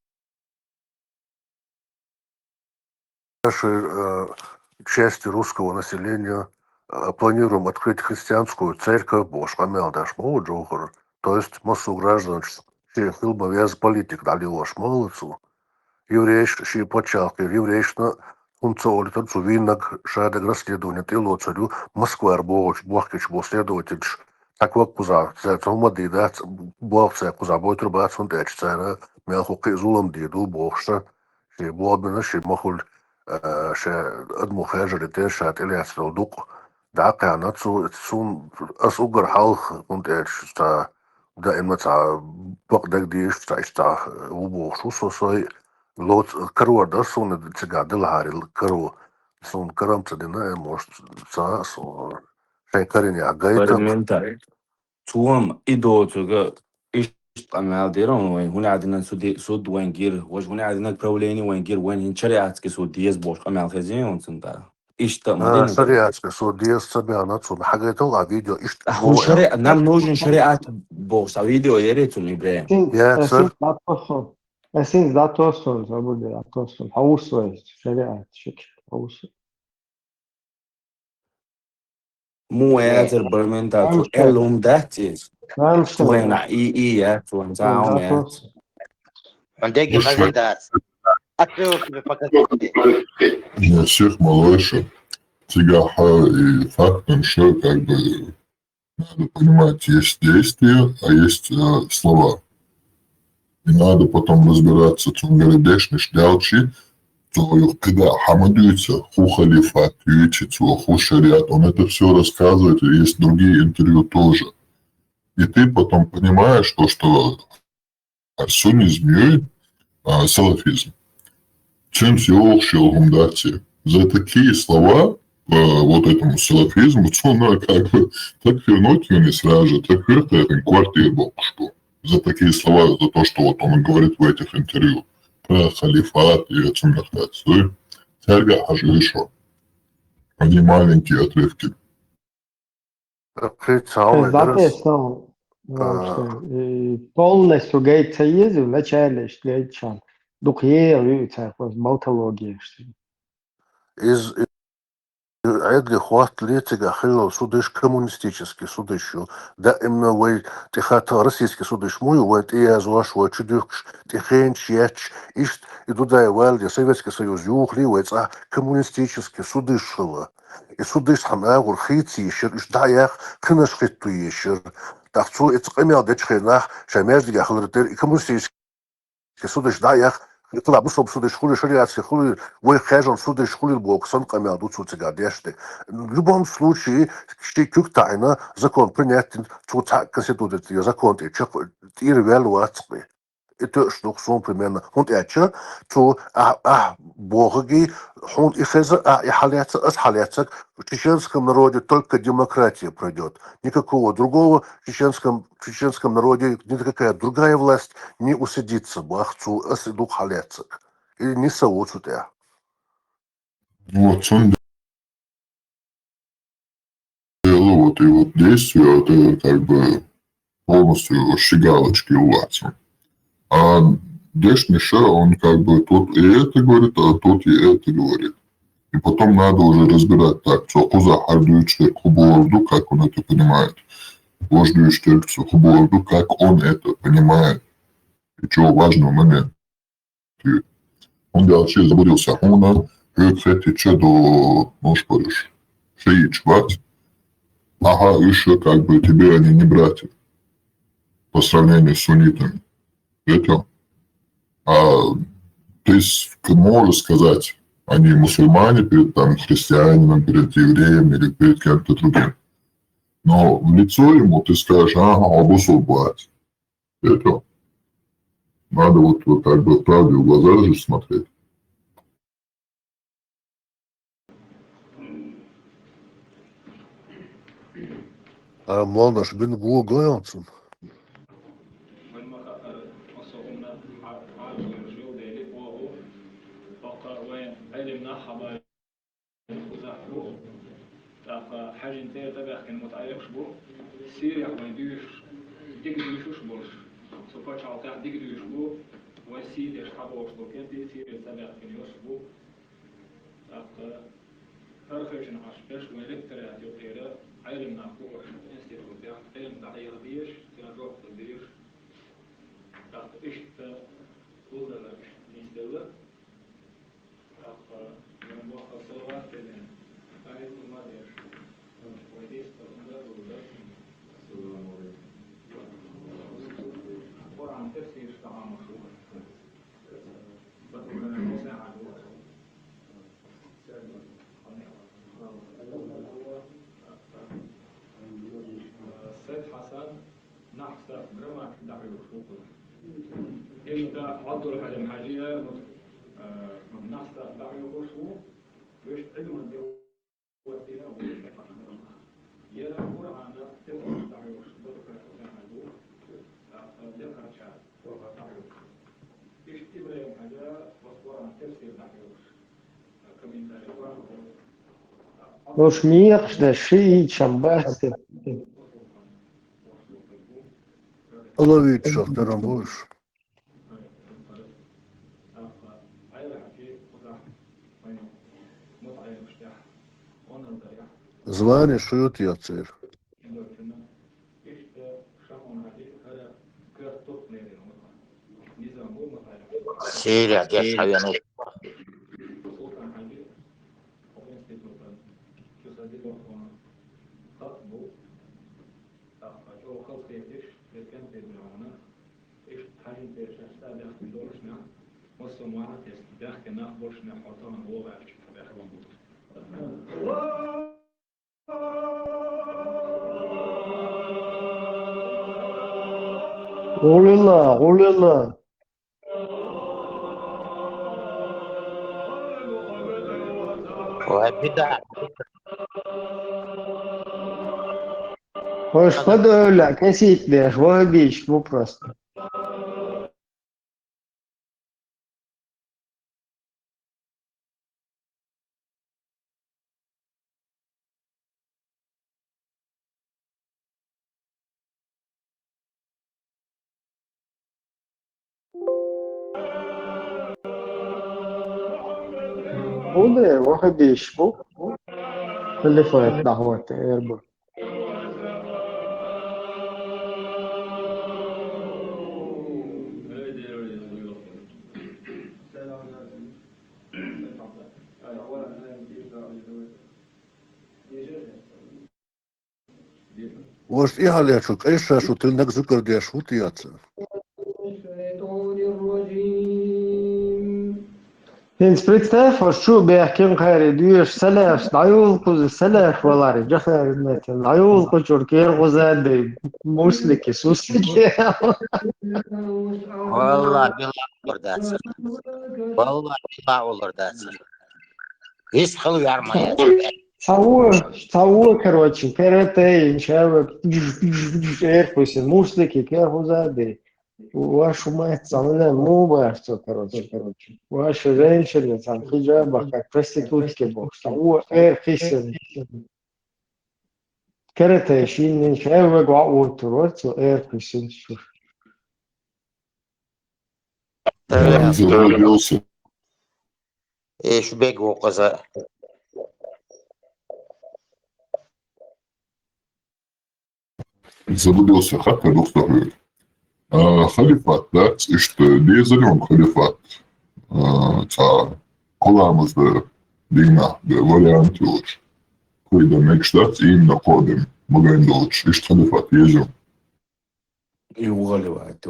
F: нашей части русского населения планируем открыть христианскую церковь Бошмамел Дашмол Джохар, то есть массу граждан, Хилба вяз политик дали Лошмолицу, еврейши почалки, еврейшна функциональ танцу виннак шадек расследование тыло царю Москва Арбович, Бохкич, следователь, так вот куза, это умады, да, Бохца, куза, бой труба, цунтэч, цара, мелхуки зулам диду, Бохша, ши блодмена, ши махуль, ши адмухажали, те шат, или асфалдук, да, кана, цун, асугар халх, цунтэч, ста, да, именно ца, бокдак диш, ста, убохшу, сосой, лот каруарда сун цега делахарил кару сун карамца дина может ца со шайкариня гайта
P: Парламентарий. Туам идо туга قمال ديرون وين هنا عندنا سود وين جير واش هنا عندنا بروليني وين جير وين شريعة كسود ديز بوش قمال خزين ونسنتا إيش مدينة
F: شريعة سعودية سبعنا تصل حاجة طلع فيديو إيش
P: هو
F: مو
P: شريعة نعم نوجن شريعة بوش فيديو يا ريت إبراهيم
F: يا سر
C: Assim, dá atuações, vamos dizer, atuações, حوصل شريعة شكل حوصل.
P: مو ياتر برمنتا تو إلهم داتيز توين إي توين زاوم يات
A: عندك خزيدات أكثر بفكر
B: Я всех малыша. Тигаха и фактом, что как бы надо понимать, есть действия, а есть слова. И надо потом разбираться, что говоришь, не шлялчи, то когда хамадуется, ху халифат, ючицу, ху шариат, он это все рассказывает, и есть другие интервью тоже. И ты потом понимаешь то, что суннизм, салафизм. Чем всеобщего гумдати. За такие слова вот этому салафизму, то как бы так вернуть его не сразу, так это квартир был, что за такие слова, за то, что вот он говорит в этих интервью про халифат и цумнахтацию, тяга аж еще. Они маленькие отрывки.
C: Записал, полностью гейца ездил, вначале шлечан. Духе, болтология.
F: из عدل خوات ليتك خلو صدش كومونستический судышу да именно вы тихата российский судыш мой вот и азваш вот чудюкш тихенч яч ишт и туда и валди Советский Союз юхли вот а коммунистический судышила и судыш хама урхити еще иш даях кнаш хиту еще так что это имел дечхенах шамежди хлртер и коммунистический судыш даях طلع بصوا بصوا شغل شريعة شغل وخارج صود شغل البوكسون قام يعدو صوت سجاديشته любом случае что кюктайна закон принят тут конституция закон и ревелуации это что сон примерно он это то боги он и хеза и халятся в чеченском народе только демократия пройдет никакого другого в чеченском народе никакая другая власть не усидится бахцу дух халятся и не соучут я
B: Вот он делал вот и вот действия, это как бы полностью щегалочки у вас. А Дешниша, он как бы тут и это говорит, а тут и это говорит. И потом надо уже разбирать так, что куза хардуючтер хуборду, как он это понимает. Вождуючтер хуборду, как он это понимает. И что важный момент. Он вообще забудился. Он, кстати, что до, ну что ж, шеи чвать. Ага, еще как бы тебе они не братья. По сравнению с суннитами. Это. А ты можешь сказать, они мусульмане перед там, христианином, перед евреем или перед кем-то другим. Но в лицо ему ты скажешь, ага, обусул бать. Это. Надо вот как бы правде в глаза же смотреть.
F: молодежь бин глуглянцем
Q: حاجة انتهى تبع كان متعلق شبو سيريا ويديش ديجري شبوش سوبر شاوكا ديجري شبو وسيد يشحبوا شبو كنتي سيريا تبع كان يشبو فرخشن عشبش وإلكتريات يقيرا علم ناقوش انستيتوت علم دعية بيش تنروح تبيش إشت ولا لا نستوى من وقت صلاة كلام عليك ما ديش وديس تقدر ولا السلام عليكم القرآن تفسير طعام مشروع بدنا نساعد السيد حسن نحس برمك دعي وشوكه انت عضو الحجم حاجية نحس دعي وشوكه ويش علم الدروس وسيلة يلا قرآن تفسير دعي وشوكه
C: مش ميقش ده شيء شمبات.
F: Ловить шахтером будешь. Звонишь, и вот я цель.
A: Сирия, где шавяну.
C: قول الله قول الله.
A: وبدع
C: Hoş hadi öyle kesinlikle. Şöyle bir iş bu просто. Bu da واحد iş bu. اللي فات دعوات ايربول.
F: Может, и Галячук, и Шашу, ты на закордешь, вот я цель.
C: Więc представь, что بيحكي خير ديش سلاش دعيول كوز سلاش ولا رجع خير مثل دعيول كوجر كير غزاد مسلك سوسلك.
A: والله بالله olur dersin. Vallahi billahi olur dersin. Hiç kıl yarmayacak.
C: Того, короче, карате, человек, эрфуси, муслики, керхузады. Вашу мать, самое мубарство, короче. Ваши женщины, там, хиджаба, как проститутки, бог. Того, эрфиси. Карате, шинин, человек, ваутурот, эрфиси.
B: Заблудился.
A: ايش بيقوا قزا
B: Заблудился, как доктор. Халифат, да, işte diyeceğim halifat. Ta kulağımızda dinle de varyantı olur. Kuyda mekştat in nakodim. Bugün de olur. İşte halifat diyeceğim.
P: И угаливает, ты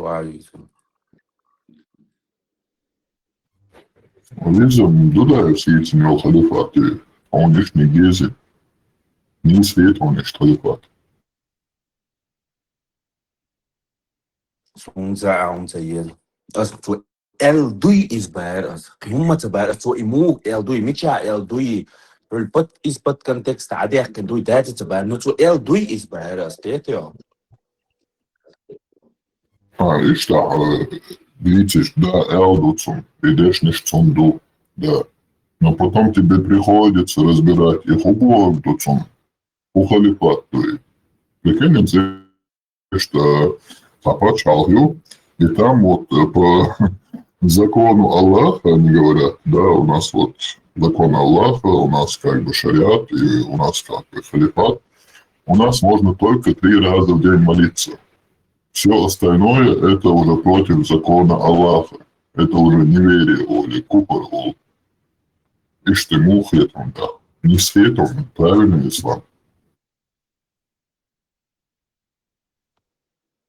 B: Diyeceğim, dudaya seyirsin yok halifat diye. On iş ne gezi. Ne seyit on iş halifat.
P: unser hier. Also zu L2 избавер, هم تبار تو إمو L2 ميتشا L2 البط إثبات كونتكست عادي كان دوي داتا تبار نو تو L2 избавер استيتيو.
B: İşte видишь, да, элдуцум, идешь не цунду, да. Но потом тебе приходится разбирать их угловдуцум, у халифат, то есть. Прикинь, что Хапачалью, и там вот по закону Аллаха, они говорят, да, у нас вот закон Аллаха, у нас как бы шариат, и у нас как бы халифат, у нас можно только 3 раза в день молиться. Все остальное это уже против закона Аллаха. Это уже неверие или купр. Иштиму хетом, да. Не светом, правильный ислам.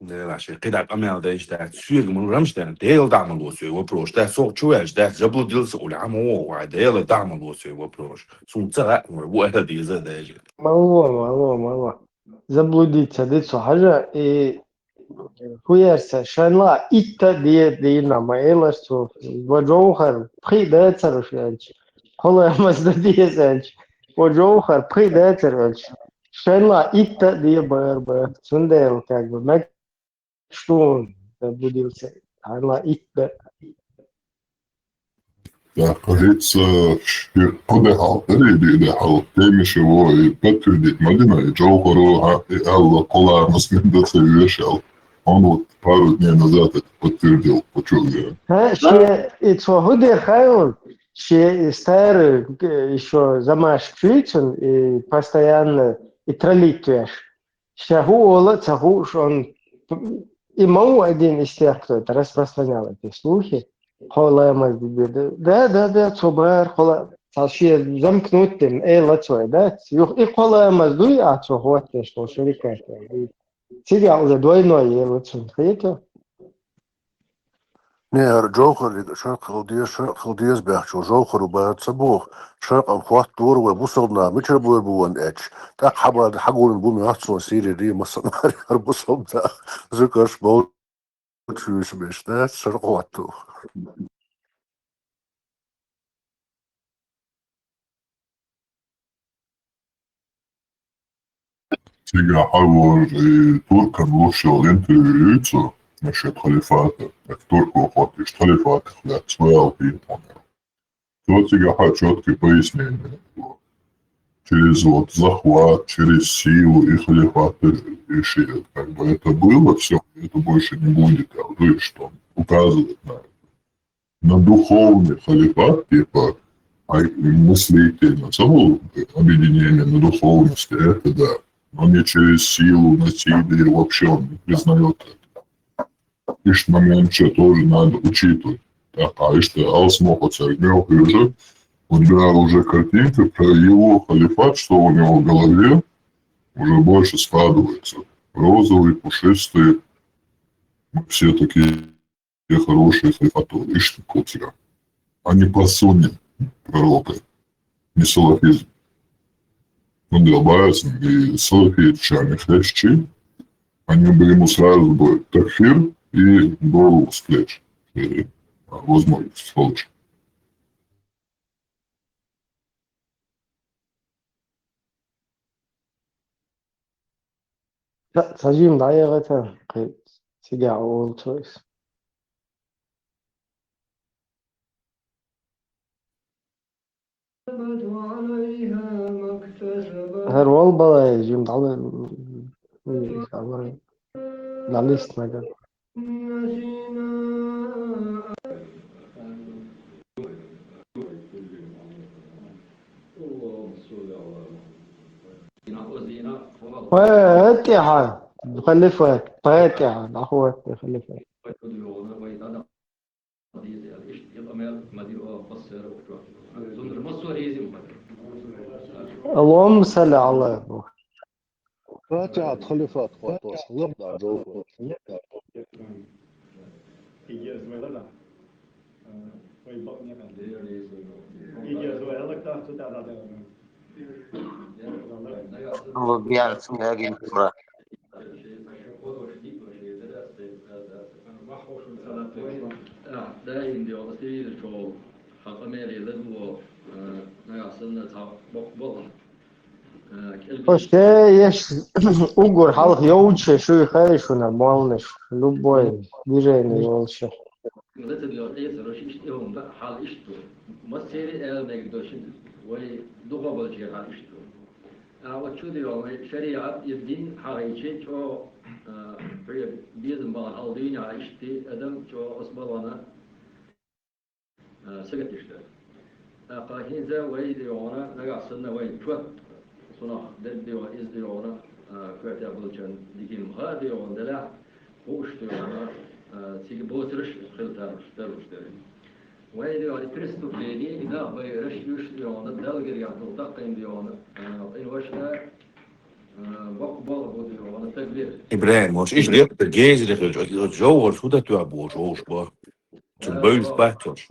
P: لا شيء كده أمي ده إيش ده شو من رمش ده ديل دعم الوصي وبروش ده سوق شو إيش ده جبلو ديل سؤال عم هو ديل دعم الوصي وبروش سون ترى وهذا دي زاد ده
C: ما هو заблудиться дицу хажа и хуярса шанла итта дина маэласу ваджоухар придацарушанч хола мазда диязанч ваджоухар придацарванч шанла итта ди бар сундел как бы мак что заблудился шанла итта
B: Так говорится, подехал, передехал, темишь его и подтвердить Мадина, и Джоухару, и Алла Кола Маслиндаса вешал. Он вот пару дней назад это подтвердил, почему я.
C: Ще и цвагуде хайон, ще старый еще замаш квитен и постоянно и троллитвеш. Щагу ола, цагу, что он и мау один из тех, кто это распространял эти слухи. Хола да, цобар, хола. Вообще замкнутым, лацой, да? И хола маздуй, а цогот, что шурикат. Тебя уже двойной лацун. Хаете?
F: نهر جوهر شرق خلديس بيحشو جوهر وبعد صبوخ شرق أمخوات دور وبوصلنا متر بور بوان اتش تاك حبا حقول بومي أحسن سيري دي مصنع هربوصل دا ذكرش بول تشوش بيشتات شرق واتو
B: Сега حاول تركا وشو الانترفيو насчет халифата, только охотишь халифат, своя опита. Тут сега четкие пояснения. Через вот захват, через силу и халифат решили. Как бы это было все, это больше не будет. А что указывает на духовный халифат, типа мыслительно, само объединение на духовности, это да. Но не через силу, насилие, вообще он не признает это. И что момент тоже надо учитывать. Так, а что Алсмоха Царьмёв уже подбирал уже картинки про его халифат, что у него в голове уже больше складывается. Розовый, пушистый, все такие хорошие халифаты. И что кутя. А не по сунне пророка, не салафизм. Он добавится, и салафит чами хлещи, они бы ему сразу бы такфир, и голову с плеч. Возможность получше.
C: Сажим даярата, сега олтойс. هر والبا جيم دال ليست ماذا فاتحة خلفها فاتحة أخوات خلفها اللهم صل على
F: فاتحة خلفات خواطوس لبدا جوهر
A: Лубян Смягин Тура.
C: Есть угор, халх яучи, что и хорошо, нормально, любое движение волчье.
R: شريعة الدين حقيقي شو بيزن بعض الدين عايشتي أدم شو أصبرنا سقط يشتغل قاهين ذا ويد يونا نقع سنة ويد شو صنع دل يونا إز يونا كرت يقول جن ديكيم هذا يونا دلع هوش يونا تيجي بوترش خلتها ترش ويد يونا كريستو فيني إذا بيرش يوش يونا دل جريان تلتقين يونا إن وشنا
P: إبراهيم واش إيش ليك بالجيز اللي الجو شو ده تعبوا جوش با تبوش بحتوش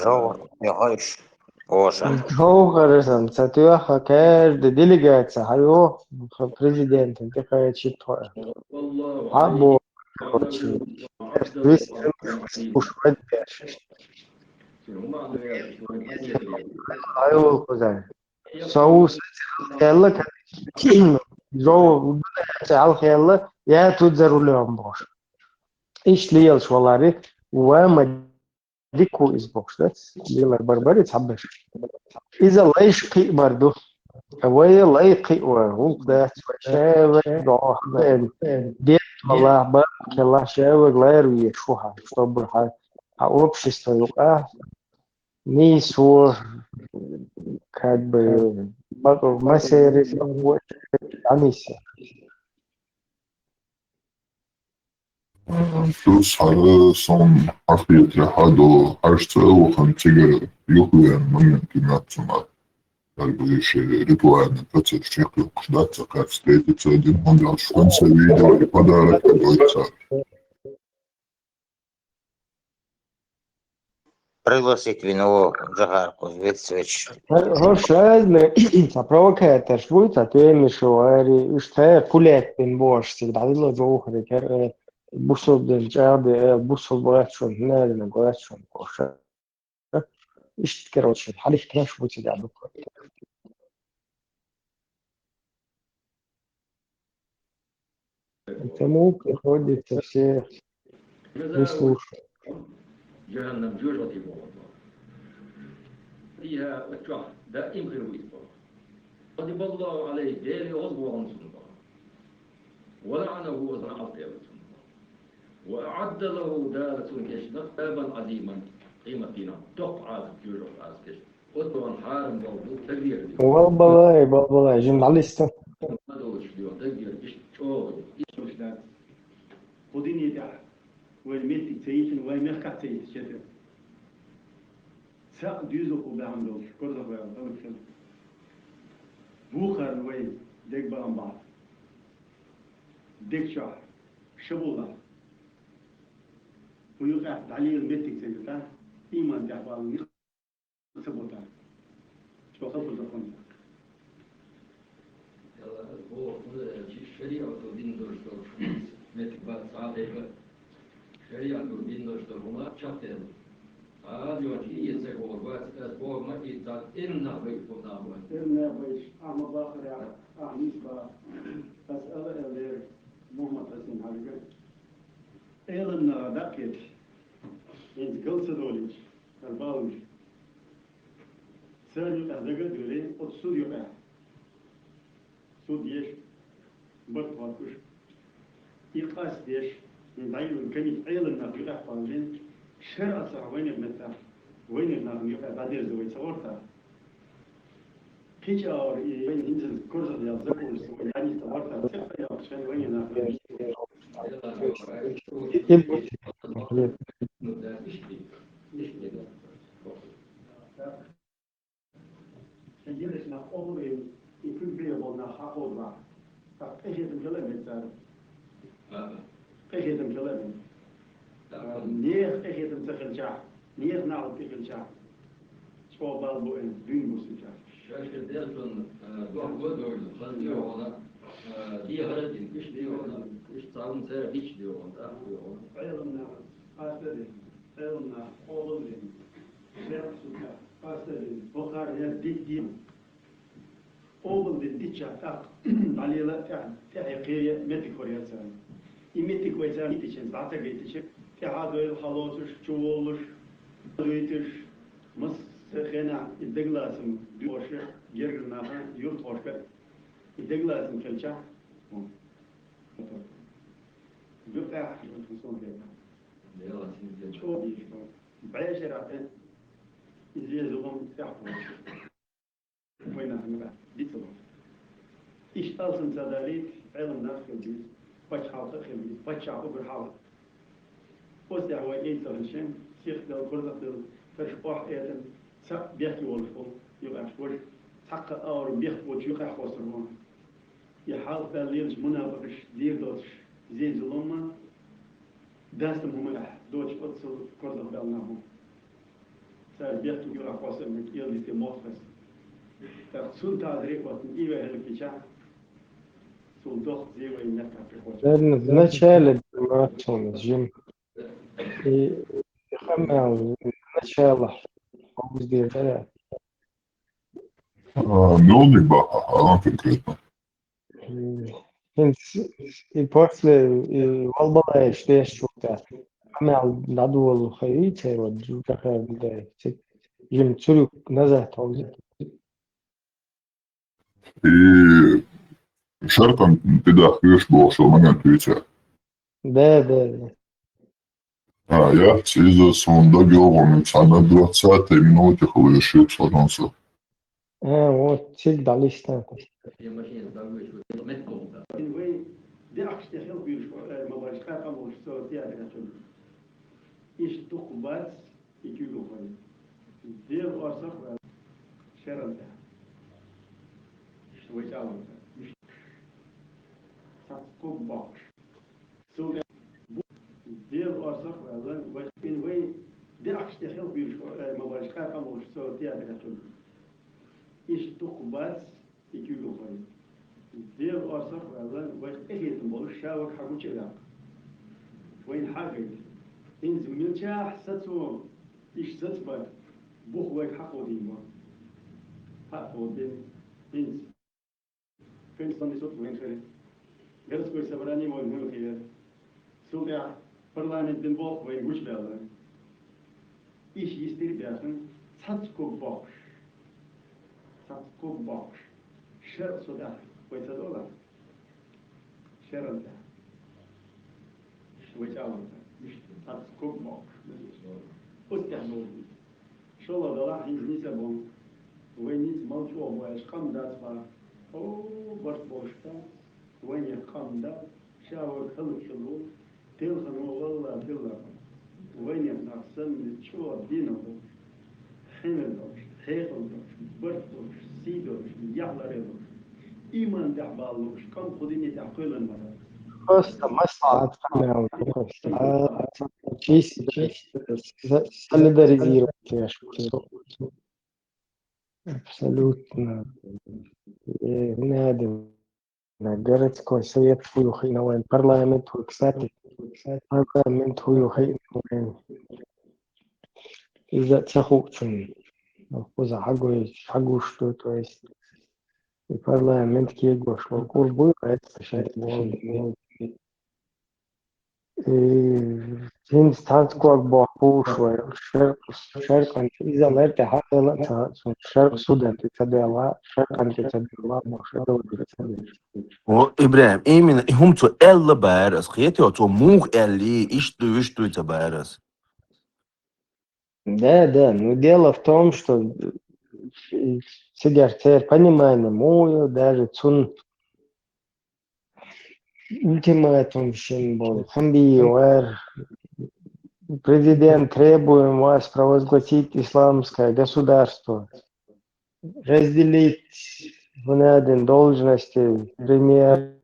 A: Жо, я говоришь. Оша.
C: Жовгарсан, цатуяха кэр делегация, хайо президент, такая читая. Або пушвать пяшешь. Хайо козай. Соус يلا جو على خيال يا تودزروا لهم باش ايش ليال شوالاري وما ديكو إسبوكس ده يلا بربري تعبش إذا لايش قي برضو هواي لاي قي وغوك ده شاوك ضعف ديت والله بارك الله شاوك لا يروي شوها طب общество يبقى نيسور كاد بقى مسيري عنيسة
B: Plus har som arbete hade harsta och han tycker juhuen momentin natsuma. Albuische ritualen plötzlich Schdatsar state zu dem und als ganze Video die Padara Deutscher.
A: Пригласить вино Джагарку, Витсвич.
C: Hoş a provokators будет, а ты мишуари, что пулять бен бош, всегда было жохры, бусол бен джады, бусол богатшон, наверное, богатшон, коша. Ишь, короче, халих кнаш будет тебя буква. Поэтому приходится все выслушать.
R: جهنم جوجة يبغى فيها وتشوف دائم غير ويبغى قد الله عليه ديري عضو عن سنبا ولعنه وزن عطيه وأعد له دارة كشنة بابا عظيما قيمة دينا تقعد جوجة عسكش قدوا عن حارم برضو تغيير
C: والله جن على السن
R: ما دوش ديو تغيير إيش شو إيش
S: قدين يدعى والميت تيجن ويمركع تيجن شتى ساق ديزو وبعملوش كذا ويعملوا كذا بوخر وين ديك بعم بعض ديك شهر شبولا ويقع عليه الميت تيجن إيمان دعوان يخسبوتا شو خلصوا زخون
R: هو الشريعة ودين دور ميت بعد ساعات شريعة ودين دور هما شافتين اليوم يسير وربات أسبوع ما يزال إننا بيكون نعمل
S: إننا بيش أما باخر يا أميس با أسأل اللي محمد حسين حريقة إيلنا داكيت إنت كل سدوليش الباوش سأل أهدقة دولي قد سوديو بها سود يش برد واتوش إقاس ديش من دايما كانت إيلنا في أحفالين شرع صار وين المتى وين النار يبقى بعدين زوج صورتها كيش أو وين ينزل كرز اللي يزقوا السوي يعني صورتها سيف يا عشان وين النار يجيب لنا أول يكون بيبغى نحاول مع إيش يتكلم مثلا إيش يتكلم نير إخي تنتقل شعب نير نعرف تقل شعب شو بالبو إن دين مسجع
R: شاشة ديرتون دور خلني وانا دي هرد إيش دي وانا إيش تعلم سير إيش دي وانا
S: علمنا أستدي علمنا أولين سير سكا أستدي بقار يدي أول دي شاف علي لا تعيقية متى كوريا سان إمتى كويس متى شن بعد جيت كهذا الخلاصش جوالش دويتش مس خنا الدجلاسم دوشه جرنا يورت وشك الدجلاسم كلشة بقى يوصل كده شو بعشرة إزاي زوم تحفظ وين هنبقى بيتلو إيش أصلا تداريت علم نفس الجيل بتشحال تخيل بتشحال برحال وست هو إيسا هنشم سيخ دل كرزة دل فرشباح إيتن سا بيحكي والفول يبقى شوش حق أور بيحكي وش يقع خسرون يحال بالليلش منافقش دير دوتش زين زلوما داستم هم دوتش أتصل كرزة بالناهم سا بيحكي يقع خسرون يلي في موفس تقصون تعذريك وطن إيوه هلكيشا سول دوخ زيوه ينكا في خسرون
C: начале марафона жим и хамел начало сделали
B: Мелник Баха, конкретно.
C: и после Валбала что я что-то عمل العدو خيريته ودجو كخير بداية جيم تسلوك نزه توزيع
B: شرطا تدا خيش بوشو من تويتر
C: ده
B: я из sonunda görürüm sana 4 saat minut yaklaşık sonrası.
C: вот تشد عليه اشتاق
S: دي أشتغل بمباشرة قبل الصوتية كتير إيش تقبض يجيبوا خالد دير أرسخ شرطة شوي تعاون تقبض سوق دير أرسخ وين وين دي أشتغل بمباشرة قبل الصوتية كتير إيش تقبض يجيبوا خالد دير أرسخ وين إيه تنبول شاور حقوق كذا وين حاجة إن زميل شاح ستو إيش ستبر بوخ وين حقو ديما حقو دين إن فين صني صوت وين خير جلس كوي سبراني وين هو خير سوقع برلمان دين بوخ وين وش بيلا إيش يستير بياخن ستكو بوخ شر صدق ويتدولار شرطة ويتعاون مش تسكوب موك أستعمل شو الله ضلع حين نسبهم وين نس موجود وإيش قام داسبا أو برت بوشتا وين يقام دا شاور خلق شلو تلخن والله تلا وين ينقسم شو دينه حمل دوش هيكل دوش برت دوش سيدوش يحلر دوش إيمان دعبالوش كم خديني تعقيل المرة
C: Просто масса солидаризировать, абсолютно. Надо городской совет хуюхина вайн, парламент хуй, кстати, парламент хуюхина вайн. إذا تخوتشن وخذ حقه что то есть парламент كيجوش وكل بوي قاعد تشارك هند ستانسكو بوحبو شوي شرق أنت إذا ما تحقق لا شرق السودان تتبع شرق أنت تتبع مشروع
P: وإبراهيم إيمن هم تو إلا بارس خيتي وتو موغ إلي إيش تو تبارس
C: Да, но дело в том, что Сигарцер, понимание мою, даже цун ультиматум был. Хамбиуэр, президент, требуем вас провозгласить исламское государство, разделить в должности премьер,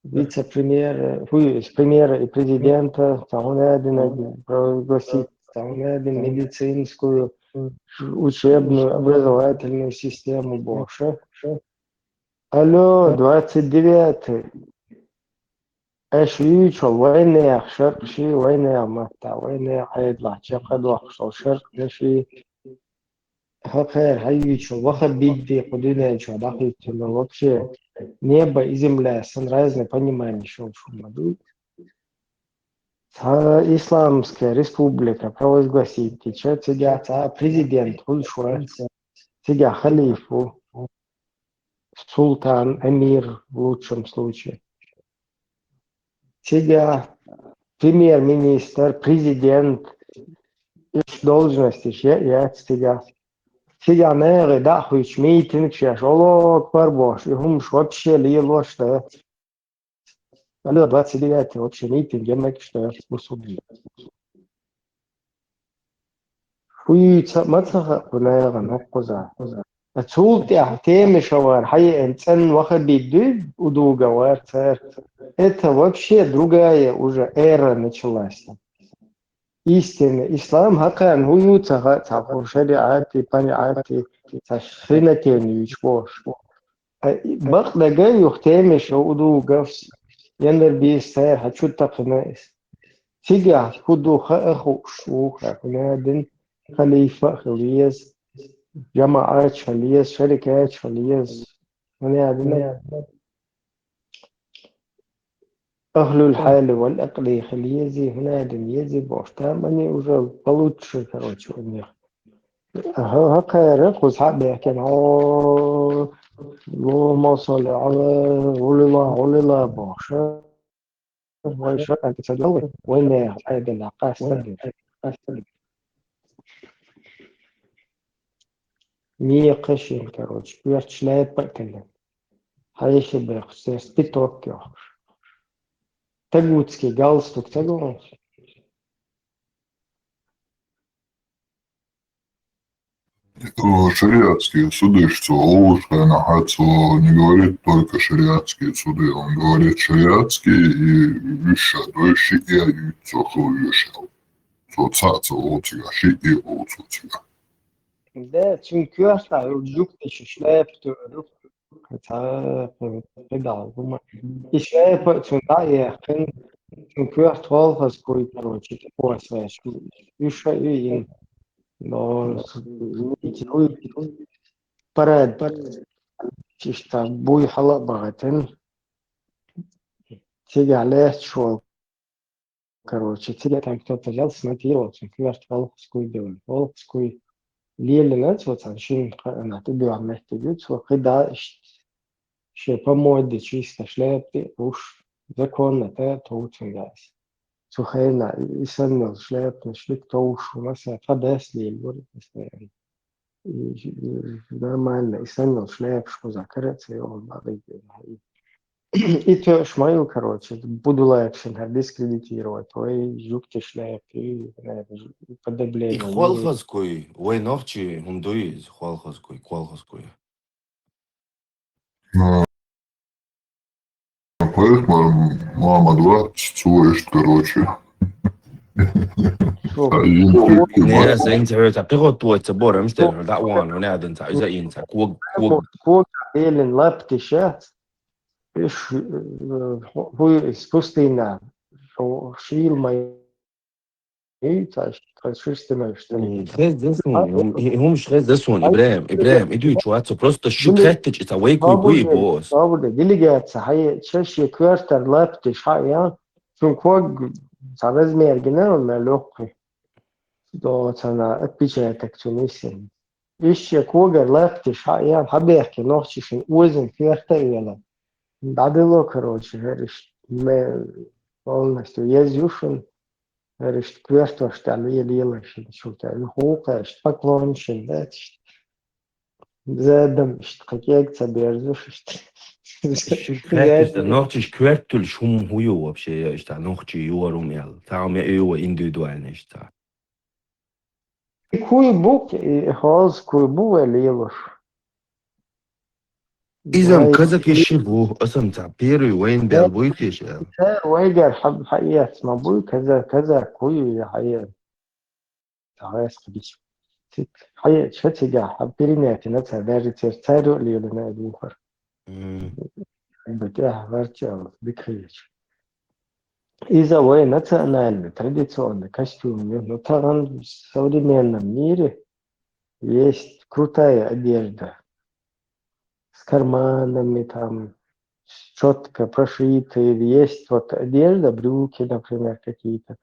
C: вице-премьера, премьера и президента, провозгласить медицинскую, учебную, образовательную систему больше. Алло, 29-й. Эшвичо, войны, шерши, войны, мата, войны, айдла, чакадла, что шерш, неши. Хахер, хайвичо, вахабидди, кудинечо, дахитина, вообще небо и земля, разные понимания, что шумадут. Исламская республика провозгласит, течет тебя президент, худшуется, тебя халифу, султан, эмир в лучшем случае. Тебя премьер-министр, президент, из должности, я тебя. Тебя не да хуич митинг, шеш, олог парбош, и хумш вообще лилош, да. Алло, 29-й вообще митинг, я мэг, что я способен. Хуица, мацаха, кунаега, ноккуза. Отсулт я темы шавар, хай энцен вахабиду, удуга варцер. Это вообще другая уже эра началась. Истинно, ислам хакан хуюца, цапур шариати, паниати, цашринатени, вичбош. Бахдага юхтеми шаудуга, يندر بيستاهل هتشوت تقناس تيجي خدو أخو شوخ نادن خليفة خليز جماعات خليز شركات خليز ونادن أهل الحال والعقد يزي هنا يزي بوشتام أني уже получше, короче, у них. هكا رقص حد يحكي اللهم صل على ولي الله بوشة ويشرق أنت تدور وين هذا العقاس تدور مية قشين короче بيرتش لا يبقى هايش بيخسر ستيتوك يوخش تقوتسكي галстук تقوم
B: Шариатские суды, что Олушка Нахацу не говорит только шариатские суды, он говорит шариатские и вещадующие и аюцоху вещал. Соцацу олтига, ши и олцутига.
C: ده çünkü hasta yolculuk şlept pedal bu şlept çünkü çünkü hasta has koy короче после еще и но парад чисто буй хала багатен تيجي عليه شو короче تيجي там кто-то взял смотрел çünkü hasta has koy делал has koy ليلة вот аншин на тебе амехтегут so когда ще помоди чисто шляпы уж законно это очень газ сухайна и сам шляпы шлик то уж у нас фадесли говорит постоянно нормально и сам шляп что закрыться и он надо и то шмаю короче буду лайкшн дискредитировать твои жуки шляпы подобление
P: Хвалхазкой, ой нохчи, хундуиз, хвалхазкой.
B: Поэтому мама 20 слышит, короче.
P: Nera sen hörta pihottuessa boremsten da one on äden ta isa insa
C: كوك إلين لابتشات إيش هو спустина شيل ما يتعش تشوستنا
P: هم مش غير دسون ابراهيم ادو يتشواتسو просто شكرتج it's a way كوي boss
C: طابد ديليجات صحيح تشي كوارتر لابتش حقيقة شو كوك صارز ميرجنا ولا لوقي دو تنا أبيجا تكتونيسين إيش كوجر لابتش حقيقة حب يحكي نوحشي في وزن كوارتر ولا بعد لو كروش هرش ما قلنا استو يزيوشن هرش كوارتر اشتعلي ليلشن شو تعمل حقوقه اشتباكلونشن داتش زادم اشتقاقيك تبيرزوش
P: Nochtig kwertul shum huyo вообще sta nochti yorum el. Tam ja eu individualne sta.
C: Kuj buk hoz kuj bu eliloš.
P: إذا كذا كيشبه أصلا تعبيري وين بيلبويتش يعني.
C: ويجر حب حقيقة ما بقول كذا كوي حقيقة. تعرف كديش. حقيقة شو تيجي حبيريني نفسها داري تيرتارو اللي لنا بوخر. بتاع فرشة بكريش. إذا وين نتأنا التراديسيون كاستوم نتأنا современном мире есть крутая одежда. С карманами там четко прошитые, есть вот одежда, брюки, например, какие-то.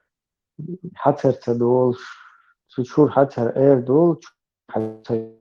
C: Хацер цадол, чучур хацер эр дол, хацер